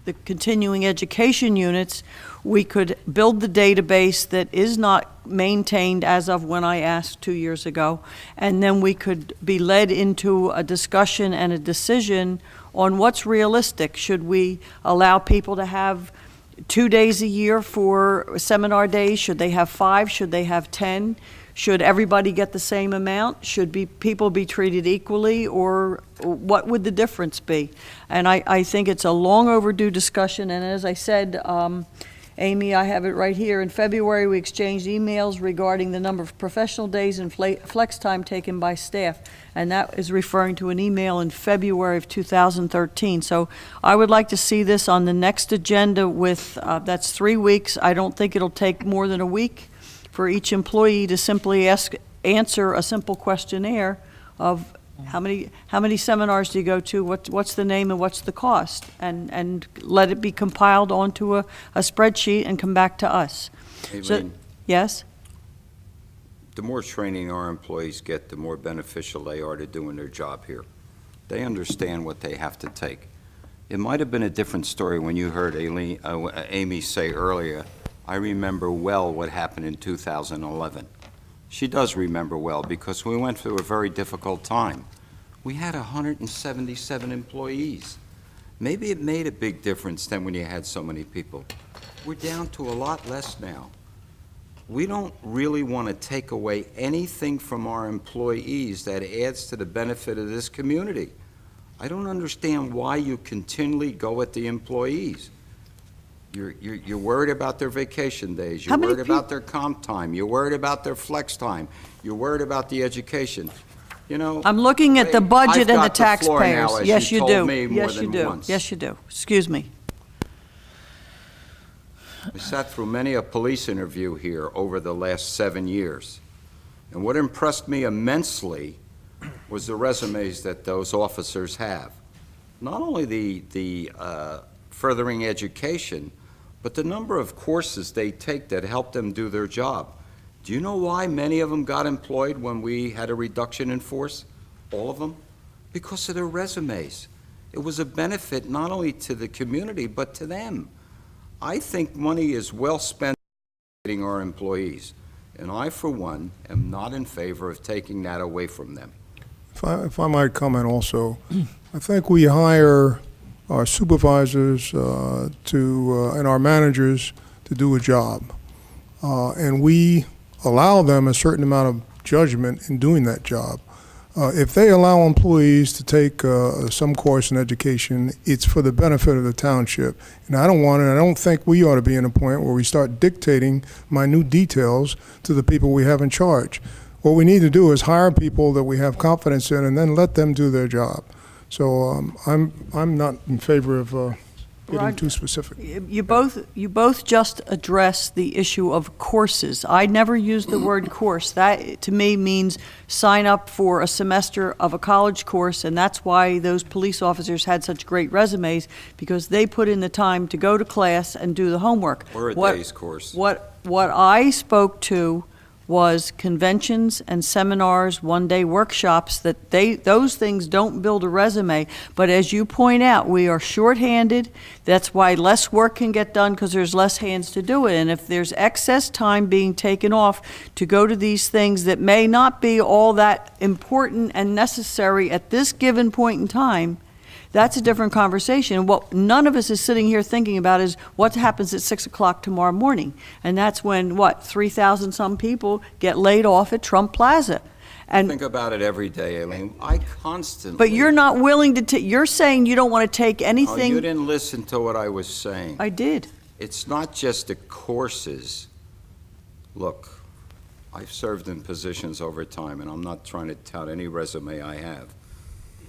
the continuing education units. We could build the database that is not maintained as of when I asked 2 years ago, and then we could be led into a discussion and a decision on what's realistic. Should we allow people to have 2 days a year for seminar days? Should they have 5? Should they have 10? Should everybody get the same amount? Should people be treated equally, or what would the difference be? And I think it's a long overdue discussion, and as I said, Amy, I have it right here. In February, we exchanged emails regarding the number of professional days and flex time taken by staff, and that is referring to an email in February of 2013. So I would like to see this on the next agenda with, that's 3 weeks. I don't think it'll take more than a week for each employee to simply answer a simple questionnaire of how many seminars do you go to, what's the name and what's the cost, and let it be compiled onto a spreadsheet and come back to us.
Aileen,
Yes?
the more training our employees get, the more beneficial they are to doing their job here. They understand what they have to take. It might have been a different story when you heard Amy say earlier, I remember well what happened in 2011. She does remember well, because we went through a very difficult time. We had 177 employees. Maybe it made a big difference then when you had so many people. We're down to a lot less now. We don't really want to take away anything from our employees that adds to the benefit of this community. I don't understand why you continually go at the employees. You're worried about their vacation days. You're worried about their comp time. You're worried about their flex time. You're worried about the education. You know,
I'm looking at the budget and the
I've got the floor
taxpayers.
now, as
Yes, you
told
do.
me more
Yes, you
than
do.
once.
Yes, you do. Excuse me.
I sat through many a police interview here over the last 7 years. And what impressed me immensely was the resumes that those officers have. Not only the furthering education, but the number of courses they take that help them do their job. Do you know why many of them got employed when we had a reduction in force? All of them? Because of their resumes. It was a benefit not only to the community, but to them. I think money is well spent getting our employees, and I, for one, am not in favor of taking that away from them.
If I might comment also, I think we hire our supervisors and our managers to do a job. And we allow them a certain amount of judgment in doing that job. If they allow employees to take some course in education, it's for the benefit of the township. And I don't think we ought to be in a point where we start dictating minute details to the people we have in charge. What we need to do is hire people that we have confidence in and then let them do their job. So I'm not in favor of getting
Roger,
too specific.
You both just addressed the issue of courses. I never used the word course. That, to me, means sign up for a semester of a college course, and that's why those police officers had such great resumes, because they put in the time to go to class and do the homework.
Or a day's course.
What I spoke to was conventions and seminars, one-day workshops, those things don't build a resume. But as you point out, we are shorthanded. That's why less work can get done, because there's less hands to do it. And if there's excess time being taken off to go to these things that may not be all that important and necessary at this given point in time, that's a different conversation. What none of us is sitting here thinking about is what happens at 6 o'clock tomorrow morning. And that's when, 3,000 some people get laid off at Trump Plaza. And,
Think about it every day, Aileen. I constantly...
but you're not willing to you're saying you don't want to take
Oh,
anything.
you didn't listen to what I was saying.
I did.
It's not just the courses. Look, I've served in positions over time, and I'm not trying to tout any resume I have.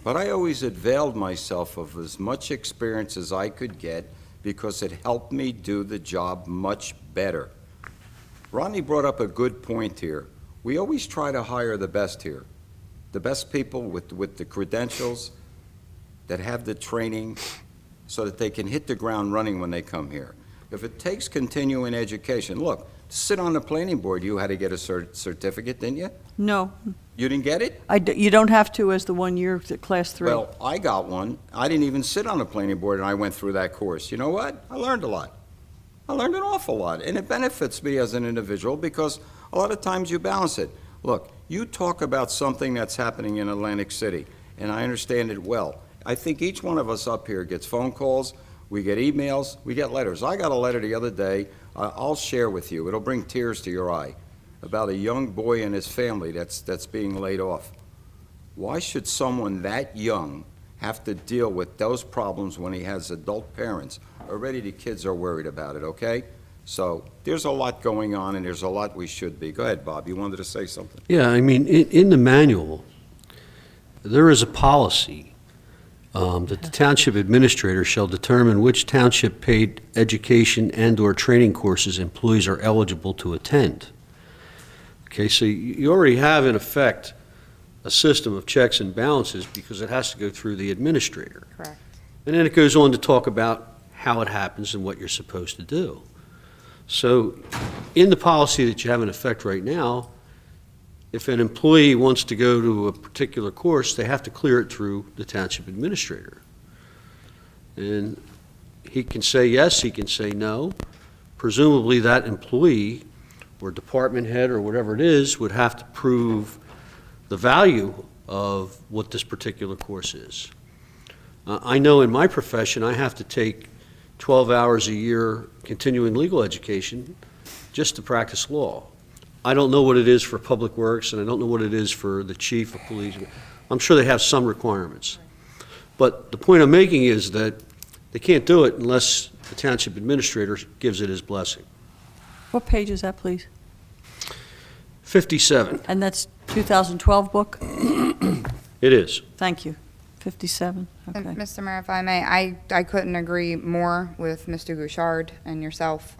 But I always availed myself of as much experience as I could get because it helped me do the job much better. Rodney brought up a good point here. We always try to hire the best here, the best people with the credentials that have the training so that they can hit the ground running when they come here. If it takes continuing education, look, to sit on the planning board, you had to get a certificate, didn't you?
No,
You didn't get it?
you don't have to as the 1 year class 3.
Well, I got one. I didn't even sit on the planning board, and I went through that course. You know what? I learned a lot. I learned an awful lot, and it benefits me as an individual because a lot of times you balance it. Look, you talk about something that's happening in Atlantic City, and I understand it well. I think each one of us up here gets phone calls, we get emails, we get letters. I got a letter the other day, I'll share with you, it'll bring tears to your eye, about a young boy and his family that's being laid off. Why should someone that young have to deal with those problems when he has adult parents? Already the kids are worried about it, okay? So there's a lot going on, and there's a lot we should be. Go ahead, Bob, you wanted to say something?
Yeah, I mean, in the manual, there is a policy that the township administrator shall determine which township-paid education and/or training courses employees are eligible to attend. Okay, so you already have, in effect, a system of checks and balances because it has to go through the administrator.
Correct.
And then it goes on to talk about how it happens and what you're supposed to do. So in the policy that you have in effect right now, if an employee wants to go to a particular course, they have to clear it through the township administrator. And he can say yes, he can say no. Presumably that employee or department head or whatever it is would have to prove the value of what this particular course is. I know in my profession I have to take 12 hours a year continuing legal education just to practice law. I don't know what it is for Public Works, and I don't know what it is for the chief of police. I'm sure they have some requirements. But the point I'm making is that they can't do it unless the township administrator gives it his blessing.
What page is that, please?
57,
And that's 2012 book?
it is.
Thank you. 57,
And
okay.
Mr. Mayor, if I may, I couldn't agree more with Mr. Gouchard and yourself.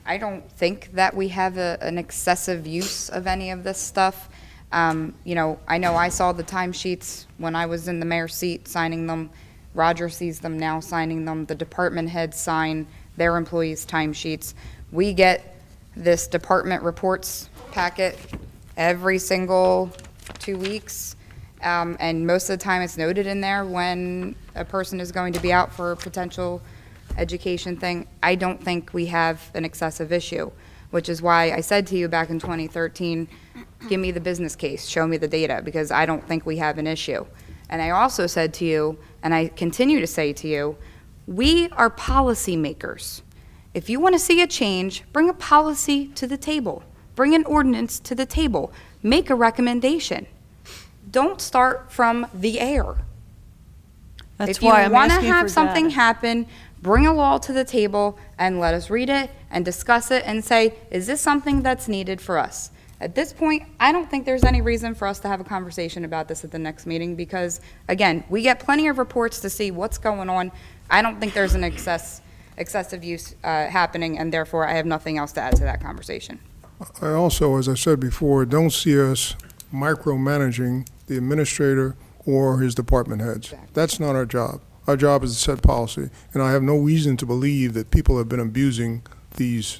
I don't think that we have an excessive use of any of this stuff. You know I saw the timesheets when I was in the mayor's seat signing them. Roger sees them now signing them. The department heads sign their employees' timesheets. We get this department reports packet every single 2 weeks. And most of the time it's noted in there when a person is going to be out for a potential education thing. I don't think we have an excessive issue, which is why I said to you back in 2013, give me the business case, show me the data, because I don't think we have an issue. And I also said to you, and I continue to say to you, we are policymakers. If you want to see a change, bring a policy to the table, bring an ordinance to the table, make a recommendation. Don't start from the air.
That's why I'm
If you want to
asking
have
for
something
data.
happen, bring a law to the table and let us read it and discuss it and say, is this something that's needed for us? At this point, I don't think there's any reason for us to have a conversation about this at the next meeting because, again, we get plenty of reports to see what's going on. I don't think there's an excessive use happening, and therefore I have nothing else to add to that conversation.
I also, as I said before, don't see us micromanaging the administrator or his department heads.
Exactly.
That's not our job. Our job is to set policy, and I have no reason to believe that people have been abusing these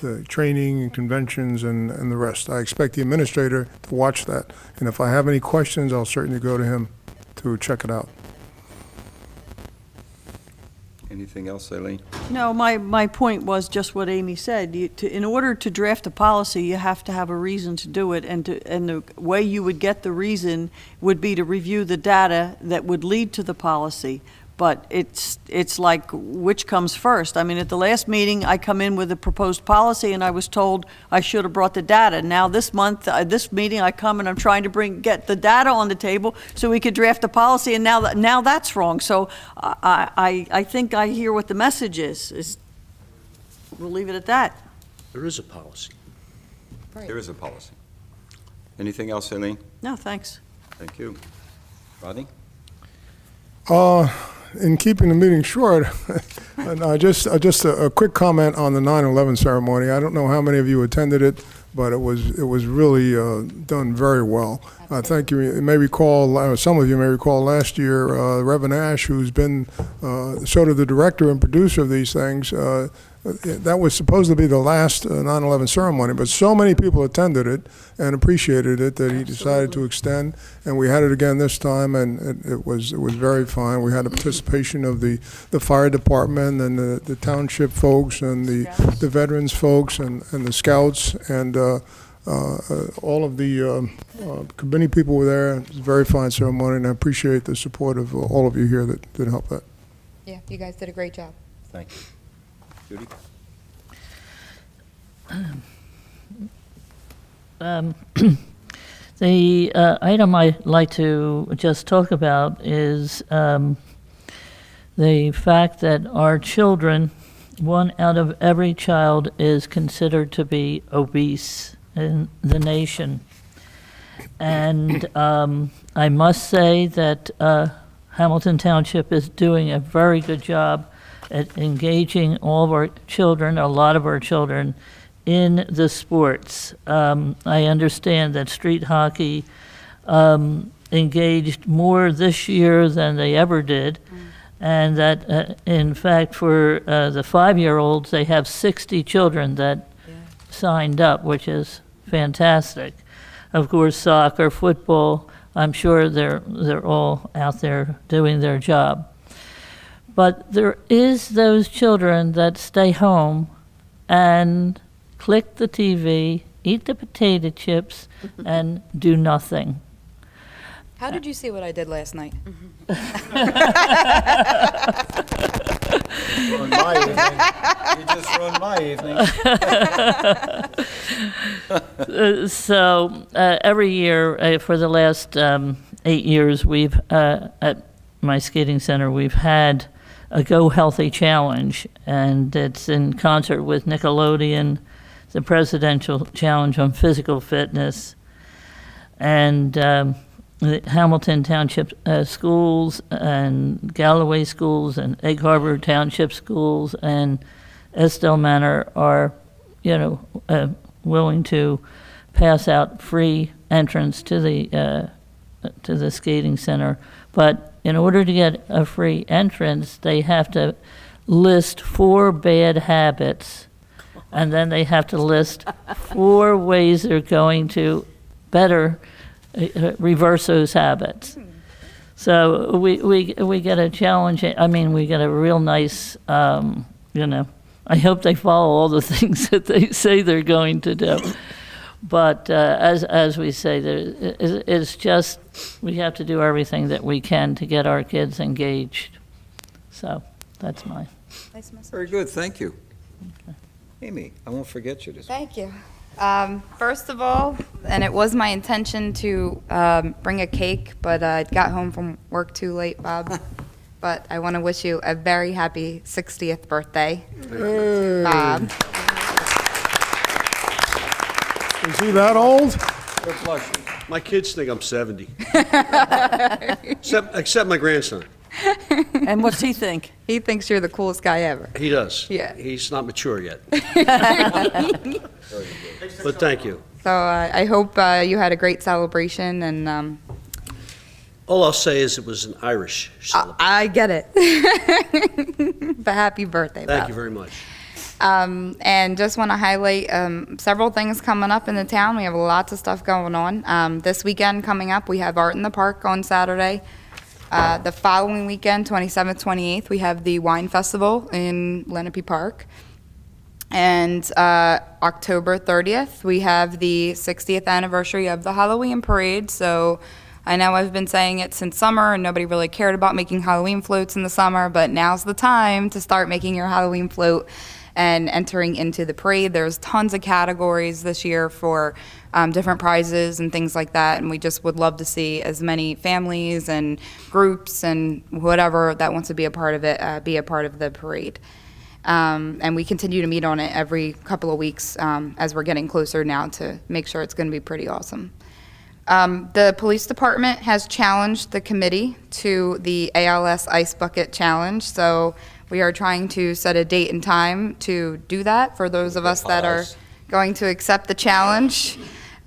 the training and conventions and the rest. I expect the administrator to watch that, and if I have any questions, I'll certainly go to him to check it out.
Anything else, Eileen?
No, my point was just what Amy said. In order to draft a policy, you have to have a reason to do it, and the way you would get the reason would be to review the data that would lead to the policy. But it's like, which comes first? I mean, at the last meeting, I come in with a proposed policy, and I was told I should have brought the data. Now, this month, this meeting, I come and I'm trying to get the data on the table so we could draft a policy, and now that's wrong. So I think I hear what the message is. We'll leave it at that.
There is a policy.
There is a policy. Anything else, Eileen?
No, thanks.
Thank you. Rodney?
In keeping the meeting short, and just a quick comment on the 9/11 ceremony. I don't know how many of you attended it, but it was really done very well. I think you may recall, some of you may recall last year, Reverend Ash, who's been sort of the director and producer of these things, that was supposed to be the last 9/11 ceremony, but so many people attended it and appreciated it that he decided to extend, and we had it again this time, and it was very fine. We had the participation of the fire department and the township folks and the veterans folks and the scouts and all of the committee people were there. It was a very fine ceremony, and I appreciate the support of all of you here that helped that.
Yeah, you guys did a great job.
Thank you. Judy?
The item I'd like to just talk about is the fact that our children, 1 out of every child is considered to be obese in the nation. And I must say that Hamilton Township is doing a very good job at engaging all of our children, a lot of our children, in the sports. I understand that street hockey engaged more this year than they ever did, and that, in fact, for the 5-year-olds, they have 60 children that signed up, which is fantastic. Of course, soccer, football, I'm sure they're all out there doing their job. But there is those children that stay home and click the TV, eat the potato chips, and do nothing.
How did you see what I did last night?
Ruined my evening. You just ruined my evening.
So every year for the last 8 years, we've at my skating center, we've had a Go Healthy Challenge, and it's in concert with Nickelodeon, the Presidential Challenge on Physical Fitness, and the Hamilton Township schools and Galloway schools and Egg Harbor Township schools and Estelle Manor are, willing to pass out free entrance to the skating center. But in order to get a free entrance, they have to list 4 bad habits, and then they have to list 4 ways they're going to better reverse those habits. So we get a challenge. I mean, we get a real nice, I hope they follow all the things that they say they're going to do. But as we say, it's just, we have to do everything that we can to get our kids engaged. So that's mine.
Nice message.
Very good, thank you. Amy, I won't forget you this week.
Thank you. First of all, and it was my intention to bring a cake, but I got home from work too late, Bob. But I want to wish you a very happy 60th birthday, Bob.
Is he that old?
Good blushing.
My kids think I'm 70. Except my grandson.
And what's he think?
He thinks you're the coolest guy ever.
He does.
Yeah.
He's not mature yet. But thank you.
So I hope you had a great celebration, and
All I'll say is it was an Irish celebration.
I get it. But happy birthday, Bob.
Thank you very much.
And just want to highlight several things coming up in the town. We have lots of stuff going on. This weekend coming up, we have Art in the Park on Saturday. The following weekend, 27th, 28th, we have the Wine Festival in Lenape Park. And October 30th, we have the 60th anniversary of the Halloween Parade. So I know I've been saying it since summer, and nobody really cared about making Halloween floats in the summer, but now's the time to start making your Halloween float and entering into the parade. There's tons of categories this year for different prizes and things like that, and we just would love to see as many families and groups and whatever that wants to be a part of it, be a part of the parade. And we continue to meet on it every couple of weeks as we're getting closer now to make sure it's going to be pretty awesome. The police department has challenged the committee to the ALS Ice Bucket Challenge, so we are trying to set a date and time to do that for those of us that are going to accept the challenge.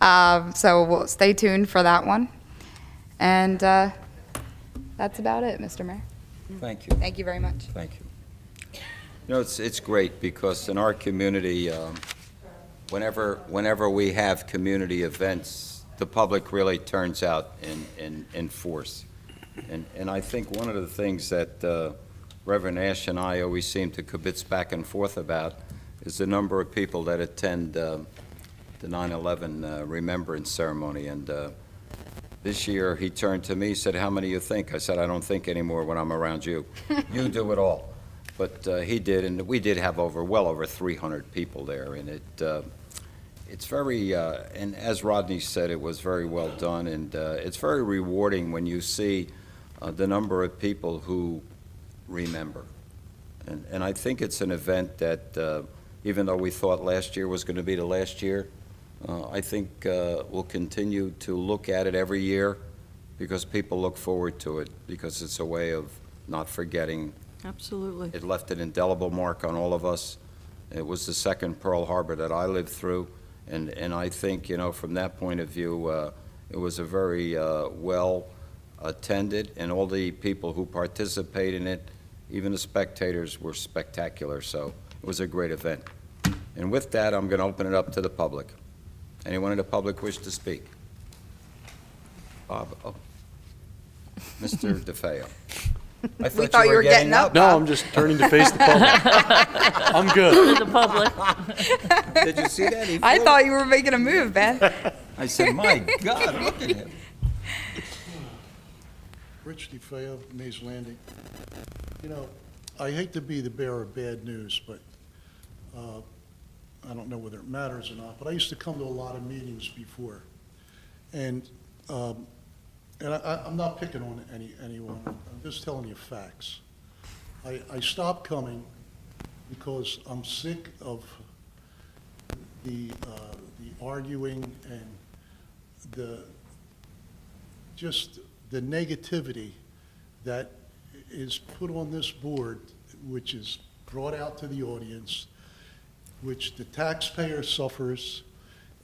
So we'll stay tuned for that one. And that's about it, Mr. Mayor.
Thank you.
Thank you very much.
Thank you. You know, it's great because in our community, whenever we have community events, the public really turns out in force. And I think one of the things that Reverend Ash and I always seem to kibitz back and forth about is the number of people that attend the 9/11 remembrance ceremony. And this year, he turned to me, said, "How many you think?" I said, "I don't think anymore when I'm around you. You do it all." But he did, and we did have well over 300 people there, and it's very, and as Rodney said, it was very well done, and it's very rewarding when you see the number of people who remember. And I think it's an event that, even though we thought last year was going to be the last year, I think we'll continue to look at it every year because people look forward to it, because it's a way of not forgetting.
Absolutely.
It left an indelible mark on all of us. It was the second Pearl Harbor that I lived through, and I think, you know, from that point of view, it was a very well attended, and all the people who participated in it, even the spectators, were spectacular. So it was a great event. And with that, I'm going to open it up to the public. Anyone in the public wish to speak? Bob, oh. Mr. DeFeo. I
We thought you were getting up.
No, I'm just turning to face the public. I'm good.
To the public.
Did you see that? He
I
flew.
thought you were making a move, Ben.
I said, my God, look at him.
Rich DeFeo, Mays Landing. You know, I hate to be the bearer of bad news, but I don't know whether it matters or not, but I used to come to a lot of meetings before. And I'm not picking on anyone, I'm just telling you facts. I stopped coming because I'm sick of the arguing and the negativity that is put on this board, which is brought out to the audience, which the taxpayer suffers.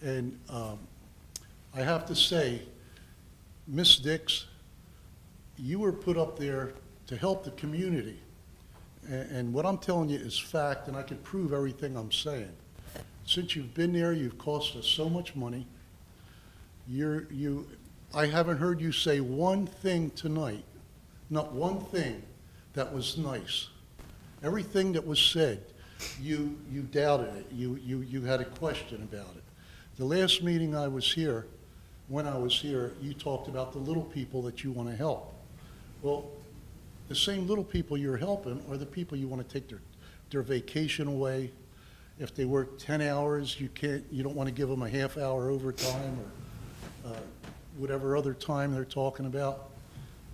And I have to say, Ms. Dix, you were put up there to help the community. And what I'm telling you is fact, and I can prove everything I'm saying. Since you've been there, you've cost us so much money. I haven't heard you say one thing tonight, not one thing that was nice. Everything that was said, you doubted it. You had a question about it. The last meeting I was here, when I was here, you talked about the little people that you want to help. Well, the same little people you're helping are the people you want to take their vacation away. If they work 10 hours, you don't want to give them a half hour overtime or whatever other time they're talking about.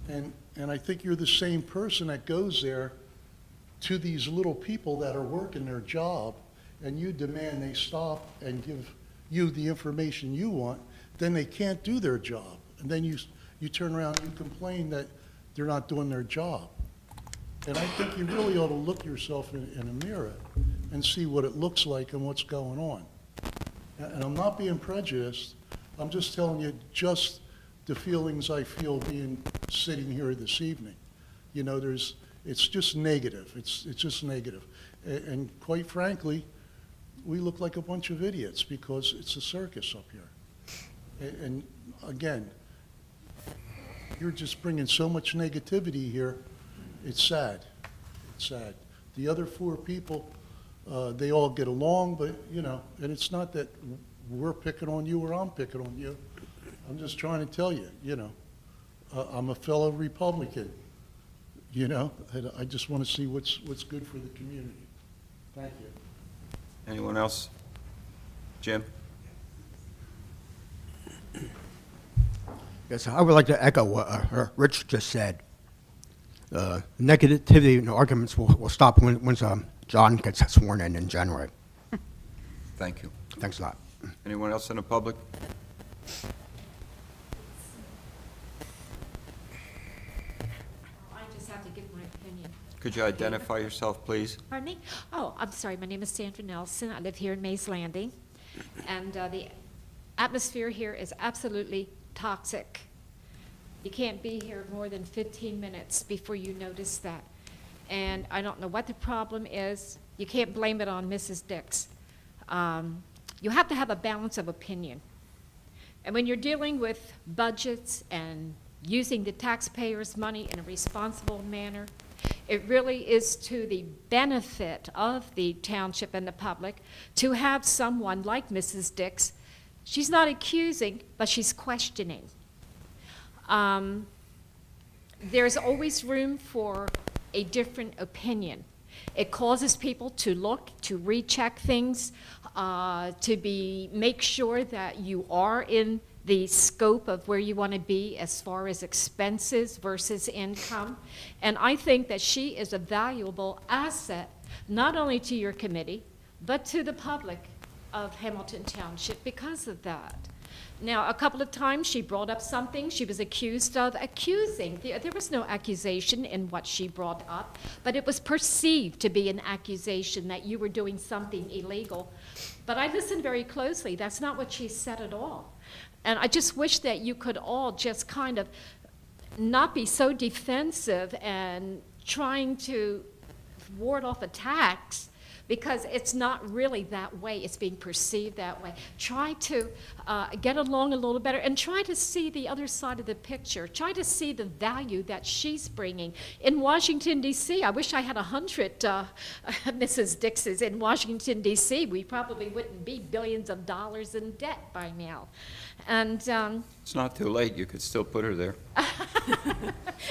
And I think you're the same person that goes there to these little people that are working their job, and you demand they stop and give you the information you want, then they can't do their job. And then you turn around and you complain that they're not doing their job. And I think you really ought to look yourself in a mirror and see what it looks like and what's going on. And I'm not being prejudiced. I'm just telling you just the feelings I feel sitting here this evening. You know, It's just negative. It's just negative. And quite frankly, we look like a bunch of idiots because it's a circus up here. And again, you're just bringing so much negativity here. It's sad. It's sad. The other four people, they all get along, but, you know, and it's not that we're picking on you or I'm picking on you. I'm just trying to tell you, you know, I'm a fellow Republican, you know, and I just want to see what's good for the community. Thank you.
Anyone else? Jim?
Yes, I would like to echo what Rich just said. Negativity and arguments will stop once John gets sworn in January.
Thank you.
Thanks a lot.
Anyone else in the public?
I just have to give my opinion.
Could you identify yourself, please?
Pardon me? Oh, I'm sorry. My name is Sandra Nelson. I live here in Mays Landing. And the atmosphere here is absolutely toxic. You can't be here more than 15 minutes before you notice that. And I don't know what the problem is. You can't blame it on Mrs. Dix. You have to have a balance of opinion. And when you're dealing with budgets and using the taxpayers' money in a responsible manner, it really is to the benefit of the township and the public to have someone like Mrs. Dix. She's not accusing, but she's questioning. There's always room for a different opinion. It causes people to look, to recheck things, to make sure that you are in the scope of where you want to be as far as expenses versus income. And I think that she is a valuable asset, not only to your committee, but to the public of Hamilton Township because of that. Now, a couple of times she brought up something she was accused of accusing. There was no accusation in what she brought up, but it was perceived to be an accusation that you were doing something illegal. But I listened very closely. That's not what she said at all. And I just wish that you could all just kind of not be so defensive and trying to ward off attacks, because it's not really that way. It's being perceived that way. Try to get along a little better and try to see the other side of the picture. Try to see the value that she's bringing. In Washington, D.C., I wish I had 100 Mrs. Dixes in Washington, D.C. We probably wouldn't be billions of dollars in debt by now. And
It's not too late. You could still put her there.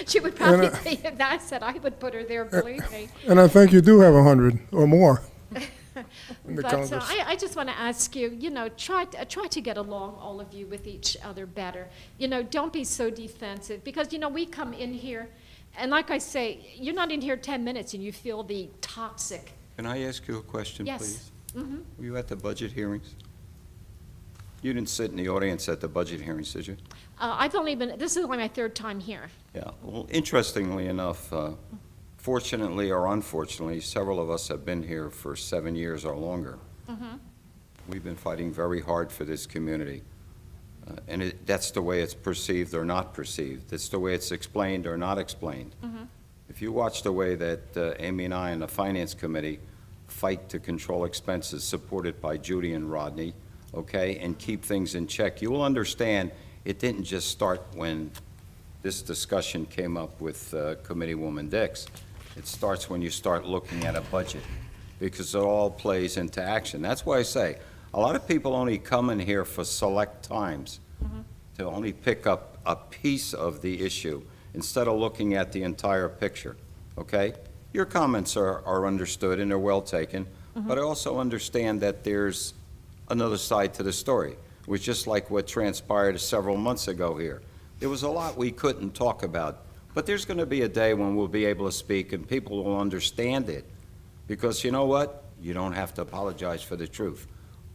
she would probably be, I said I would put her there, believe me.
And I think you do have 100 or more in the
But
Congress.
I just want to ask you, you know, try to get along, all of you, with each other better. You know, don't be so defensive, because, you know, we come in here, and like I say, you're not in here 10 minutes and you feel the toxic.
Can I ask you a question,
Yes.
please?
Mm-hmm.
Were you at the budget hearings? You didn't sit in the audience at the budget hearings, did you?
I've only been, this is only my third time here.
Yeah. Well, interestingly enough, fortunately or unfortunately, several of us have been here for 7 years or longer.
Mm-hmm.
We've been fighting very hard for this community. And that's the way it's perceived or not perceived. It's the way it's explained or not explained.
Mm-hmm.
If you watch the way that Amy and I and the Finance Committee fight to control expenses, supported by Judy and Rodney, okay, and keep things in check, you will understand it didn't just start when this discussion came up with Committeewoman Dix. It starts when you start looking at a budget, because it all plays into action. That's why I say, a lot of people only come in here for select times to only pick up a piece of the issue instead of looking at the entire picture, okay? Your comments are understood and they're well taken, but I also understand that there's another side to the story. It was just like what transpired several months ago here. There was a lot we couldn't talk about, but there's going to be a day when we'll be able to speak and people will understand it. Because you know what? You don't have to apologize for the truth.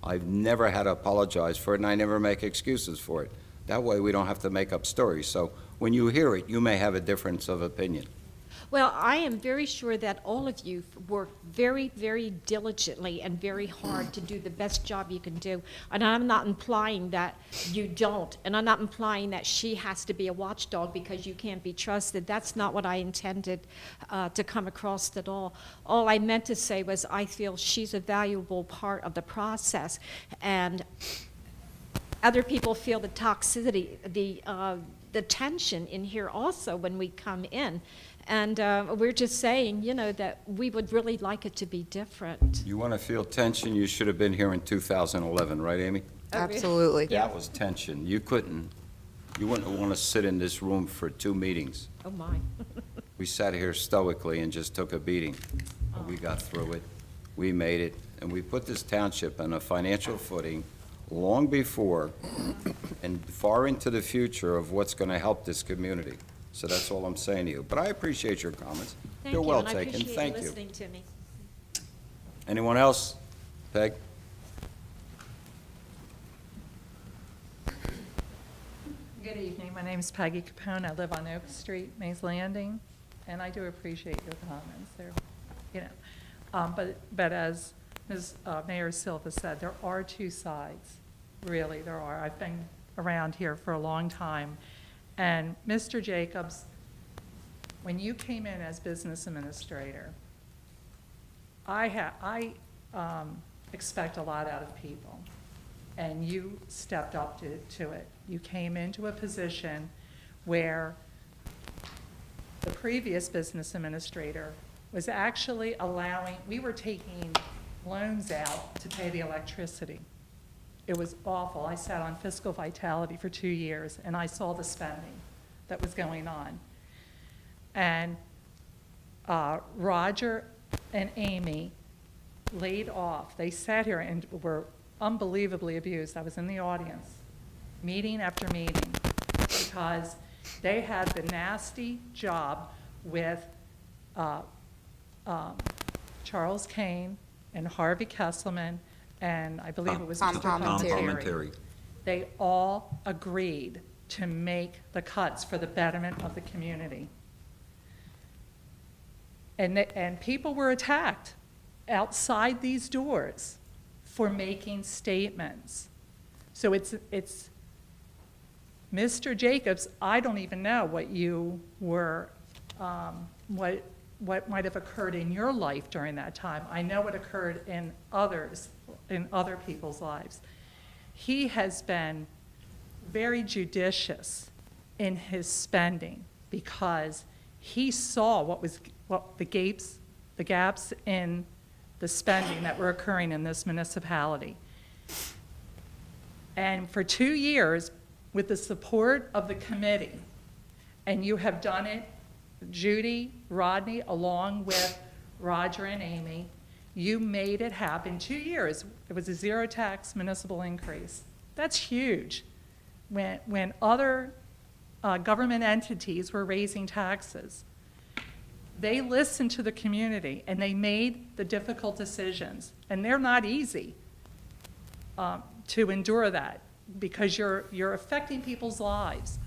I've never had to apologize for it, and I never make excuses for it. That way we don't have to make up stories. So when you hear it, you may have a difference of opinion.
Well, I am very sure that all of you work very, very diligently and very hard to do the best job you can do. And I'm not implying that you don't, and I'm not implying that she has to be a watchdog because you can't be trusted. That's not what I intended to come across at all. All I meant to say was I feel she's a valuable part of the process, and other people feel the toxicity, the tension in here also when we come in. And we're just saying, you know, that we would really like it to be different.
You want to feel tension, you should have been here in 2011, right, Amy?
Absolutely.
That was tension. You wouldn't want to sit in this room for 2 meetings.
Oh, my.
We sat here stoically and just took a beating. But we got through it, we made it, and we put this township on a financial footing long before and far into the future of what's going to help this community. So that's all I'm saying to you. But I appreciate your comments.
Thank
They're
you,
well
and I
taken.
appreciate
Thank
you
you.
listening to me.
Anyone else? Peg?
Good evening. My name is Peggy Capone. I live on Oak Street, Mays Landing, and I do appreciate your comments. They're, you know, but as Ms. Mayor Silva said, there are 2 sides. Really, there are. I've been around here for a long time, and Mr. Jacobs, when you came in as business administrator, I expect a lot out of people, and you stepped up to it. You came into a position where the previous business administrator was actually allowing, we were taking loans out to pay the electricity. It was awful. I sat on fiscal vitality for 2 years, and I saw the spending that was going on. And Roger and Amy laid off. They sat here and were unbelievably abused. I was in the audience, meeting after meeting, because they had the nasty job with Charles Kane and Harvey Kesselman, and I believe it was
Tom
Mr.
Palminteri.
They all agreed to make the cuts for the betterment of the community. And people were attacked outside these doors for making statements. So it's Mr. Jacobs, I don't even know what you were, what might have occurred in your life during that time. I know what occurred in other people's lives. He has been very judicious in his spending because he saw what the gaps in the spending that were occurring in this municipality. And for 2 years, with the support of the committee, and you have done it, Judy, Rodney, along with Roger and Amy, you made it happen. 2 years, it was a zero tax municipal increase. That's huge. When other government entities were raising taxes, they listened to the community and they made the difficult decisions. And they're not easy to endure that because you're affecting people's lives.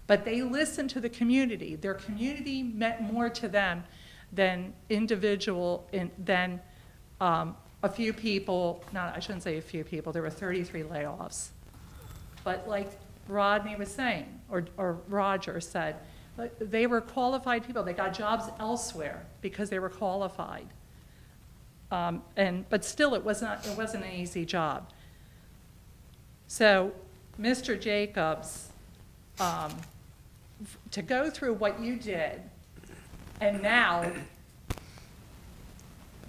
But they listened to the community. Their community meant more to them than than a few people. No, I shouldn't say a few people. There were 33 layoffs. But like Rodney was saying, or Roger said, they were qualified people. They got jobs elsewhere because they were qualified. But still, it wasn't an easy job. So, Mr. Jacobs, to go through what you did, and now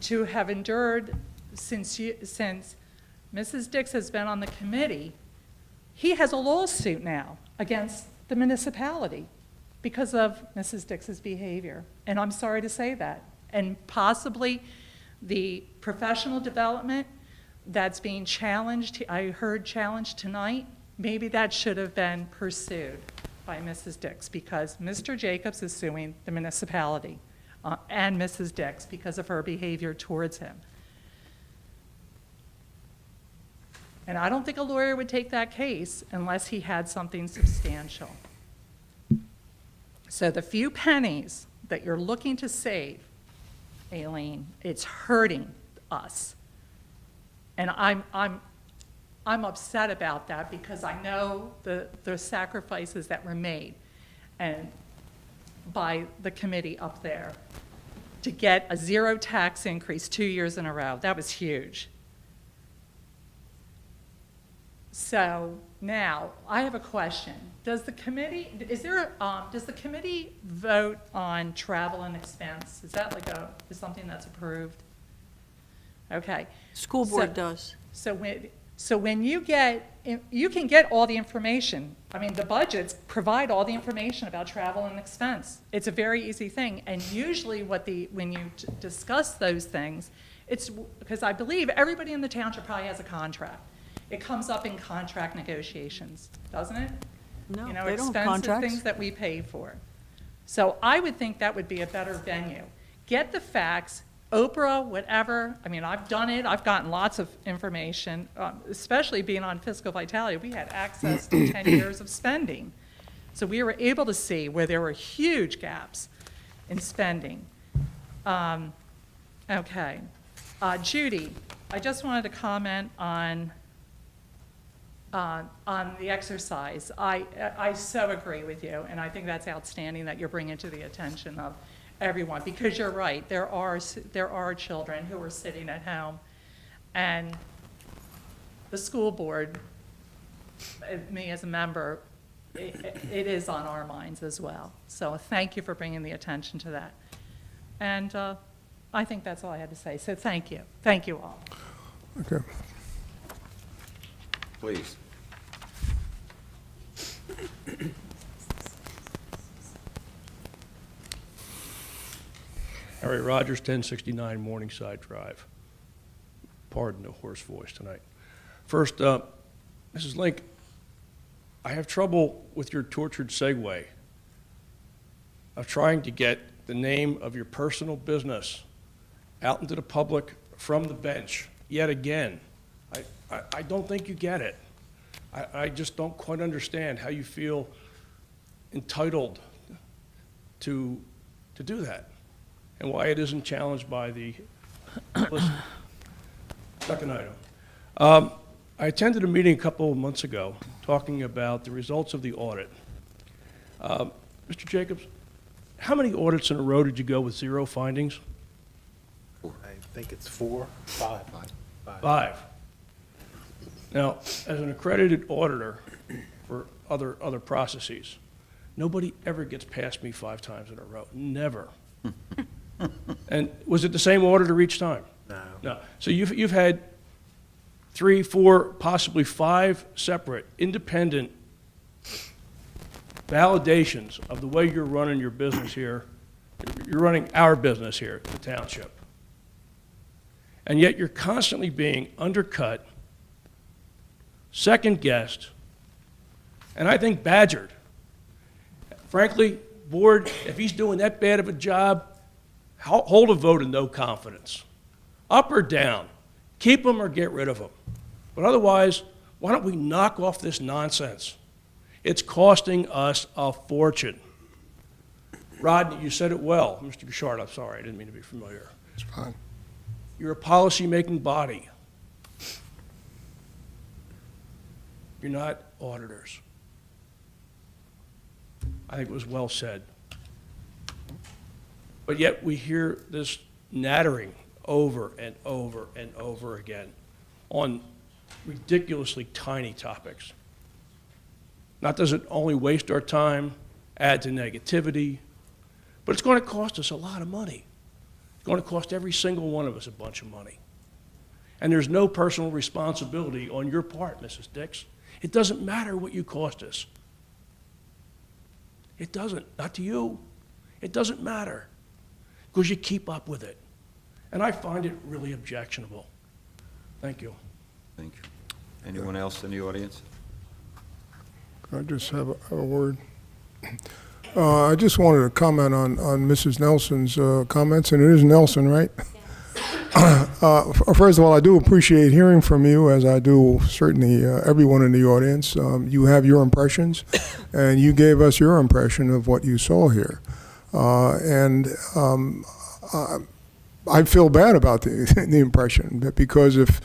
to have endured since Mrs. Dix has been on the committee, he has a lawsuit now against the municipality because of Mrs. Dix's behavior. And I'm sorry to say that. And possibly the professional development that's being challenged, I heard challenged tonight, maybe that should have been pursued by Mrs. Dix because Mr. Jacobs is suing the municipality and Mrs. Dix because of her behavior towards him. And I don't think a lawyer would take that case unless he had something substantial. So the few pennies that you're looking to save, Aileen, it's hurting us. And I'm upset about that because I know the sacrifices that were made and by the committee up there to get a zero tax increase 2 years in a row. That was huge. So now, I have a question. Does the committee, does the committee vote on travel and expense? Is that like is something that's approved? Okay.
School board does.
So when you can get all the information. I mean, the budgets provide all the information about travel and expense. It's a very easy thing. And usually when you discuss those things, it's because I believe everybody in the township probably has a contract. It comes up in contract negotiations, doesn't it?
No,
You know,
they don't have
expensive
contracts.
things that we pay for. So I would think that would be a better venue. Get the facts, Oprah, whatever. I mean, I've done it. I've gotten lots of information, especially being on fiscal vitality. We had access to 10 years of spending. So we were able to see where there were huge gaps in spending. Okay. Judy, I just wanted to comment on the exercise. I so agree with you, and I think that's outstanding that you're bringing to the attention of everyone, because you're right, there are children who are sitting at home, and the school board, me as a member, it is on our minds as well. So thank you for bringing the attention to that. And I think that's all I had to say, so thank you. Thank you all.
Okay.
Please.
Harry Rogers, 1069 Morningside Drive. Pardon the hoarse voice tonight. First, Mrs. Link, I have trouble with your tortured segue of trying to get the name of your personal business out into the public from the bench yet again. I don't think you get it. I just don't quite understand how you feel entitled to do that, and why it isn't challenged by the, listen, second item. I attended a meeting a couple of months ago talking about the results of the audit. Mr. Jacobs, how many audits in a row did you go with zero findings?
I think it's 4, 5.
5. Now, as an accredited auditor for other processes, nobody ever gets past me 5 times in a row. Never. And was it the same auditor each time?
No.
No. So you've had 3, 4, possibly 5 separate, independent validations of the way you're running your business here. You're running our business here at the township. And yet you're constantly being undercut, second-guessed, and I think badgered. Frankly, board, if he's doing that bad of a job, hold a vote of no confidence. Up or down. Keep him or get rid of him. But otherwise, why don't we knock off this nonsense? It's costing us a fortune. Rodney, you said it well. Mr. Bouchard, I'm sorry, I didn't mean to be familiar.
It's fine.
You're a policy-making body. You're not auditors. I think it was well said. But yet we hear this nattering over and over and over again on ridiculously tiny topics. Not does it only waste our time, add to negativity, but it's going to cost us a lot of money. It's going to cost every single one of us a bunch of money. And there's no personal responsibility on your part, Mrs. Dix. It doesn't matter what you cost us. It doesn't, not to you. It doesn't matter, because you keep up with it. And I find it really objectionable. Thank you.
Thank you. Anyone else in the audience?
I just have a word. I just wanted to comment on Mrs. Nelson's comments, and it is Nelson, right? First of all, I do appreciate hearing from you, as I do certainly everyone in the audience. You have your impressions, and you gave us your impression of what you saw here. And I feel bad about the impression, because if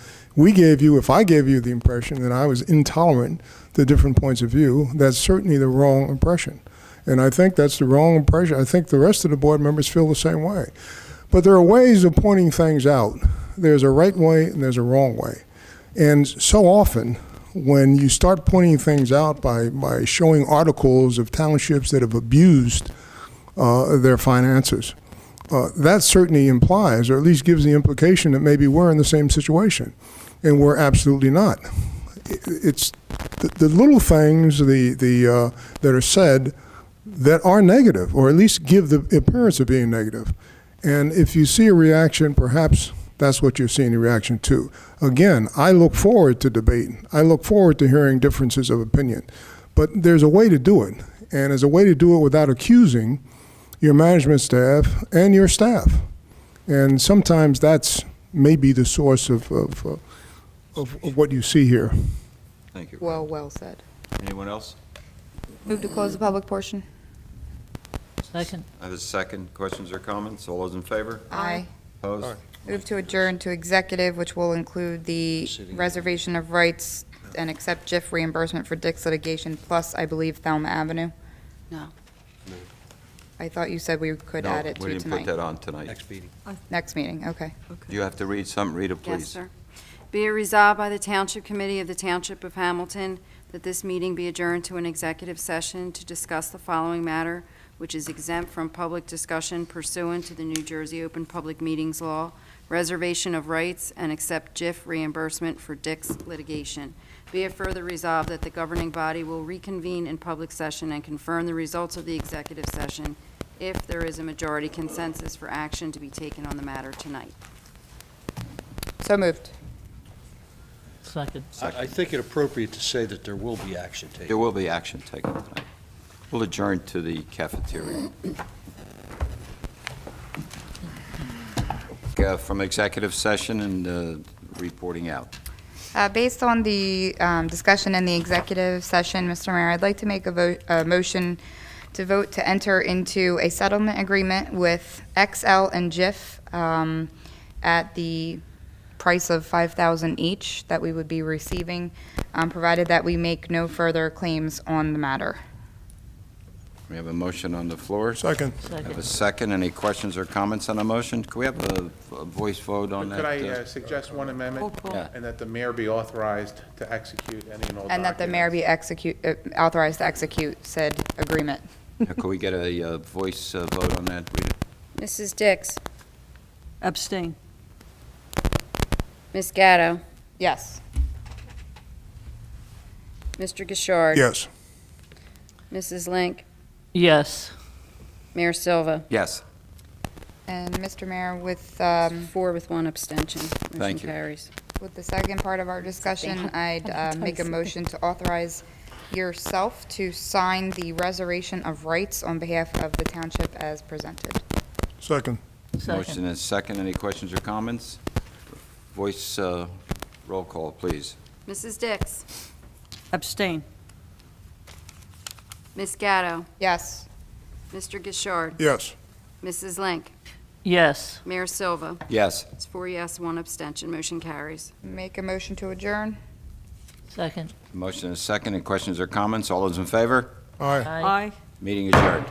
I gave you the impression that I was intolerant to different points of view, that's certainly the wrong impression. And I think that's the wrong impression. I think the rest of the board members feel the same way. But there are ways of pointing things out. There's a right way and there's a wrong way. And so often, when you start pointing things out by showing articles of townships that have abused their finances, that certainly implies, or at least gives the implication that maybe we're in the same situation, and we're absolutely not. It's the little things that are said that are negative, or at least give the appearance of being negative. And if you see a reaction, perhaps that's what you're seeing the reaction to. Again, I look forward to debate. I look forward to hearing differences of opinion. But there's a way to do it, and there's a way to do it without accusing your management staff and your staff. And sometimes that's maybe the source of what you see here.
Thank you.
Well said.
Anyone else?
Move to close the public portion.
Second.
I have a second. Questions or comments? All those in favor?
Aye.
Opposed?
Aye.
Move to adjourn to executive, which will include the reservation of rights and accept JIF reimbursement for Dick's litigation, plus, I believe, Thelma Avenue.
No.
I thought you said we could add it
No, we
to
didn't put
tonight.
that on tonight.
Next meeting.
Next meeting, okay.
Do you have to read something? Read it, please.
Yes, sir. Be it resolved by the Township Committee of the Township of Hamilton that this meeting be adjourned to an executive session to discuss the following matter, which is exempt from public discussion pursuant to the New Jersey Open Public Meetings Law, reservation of rights, and accept JIF reimbursement for Dick's litigation. Be it further resolved that the governing body will reconvene in public session and confirm the results of the executive session if there is a majority consensus for action to be taken on the matter tonight.
So moved.
Second.
I think it appropriate to say that there will be action taken.
There will be action taken tonight. We'll adjourn to the cafeteria. From executive session and reporting out.
Based on the discussion in the executive session, Mr. Mayor, I'd like to make a motion to vote to enter into a settlement agreement with XL and JIF at the price of $5,000 each that we would be receiving, provided that we make no further claims on the matter.
We have a motion on the floor.
Second.
I have a second. Any questions or comments on the motion? Can we have a voice vote on that?
Could I suggest one amendment?
Yeah.
And that the mayor be authorized to execute any and all documents.
And that the mayor be authorized to execute said agreement.
Could we get a voice vote on that? Rita?
Mrs. Dix?
Abstain.
Ms. Gatto?
Yes.
Mr. Gishard?
Yes.
Mrs. Link?
Yes.
Mayor Silva?
Yes.
And Mr. Mayor, with
4 with 1 abstention.
Thank
Motion
you.
carries.
with the second part of our discussion, I'd make a motion to authorize yourself to sign the reservation of rights on behalf of the township as presented.
Second.
Motion is second. Any questions or comments? Voice roll call, please.
Mrs. Dix?
Abstain.
Ms. Gatto?
Yes.
Mr. Gishard?
Yes.
Mrs. Link?
Yes.
Mayor Silva?
Yes.
It's 4 yes, 1 abstention. Motion carries.
Make a motion to adjourn.
Second.
Motion is second. Any questions or comments? All those in favor?
Aye.
Aye.
Meeting adjourned.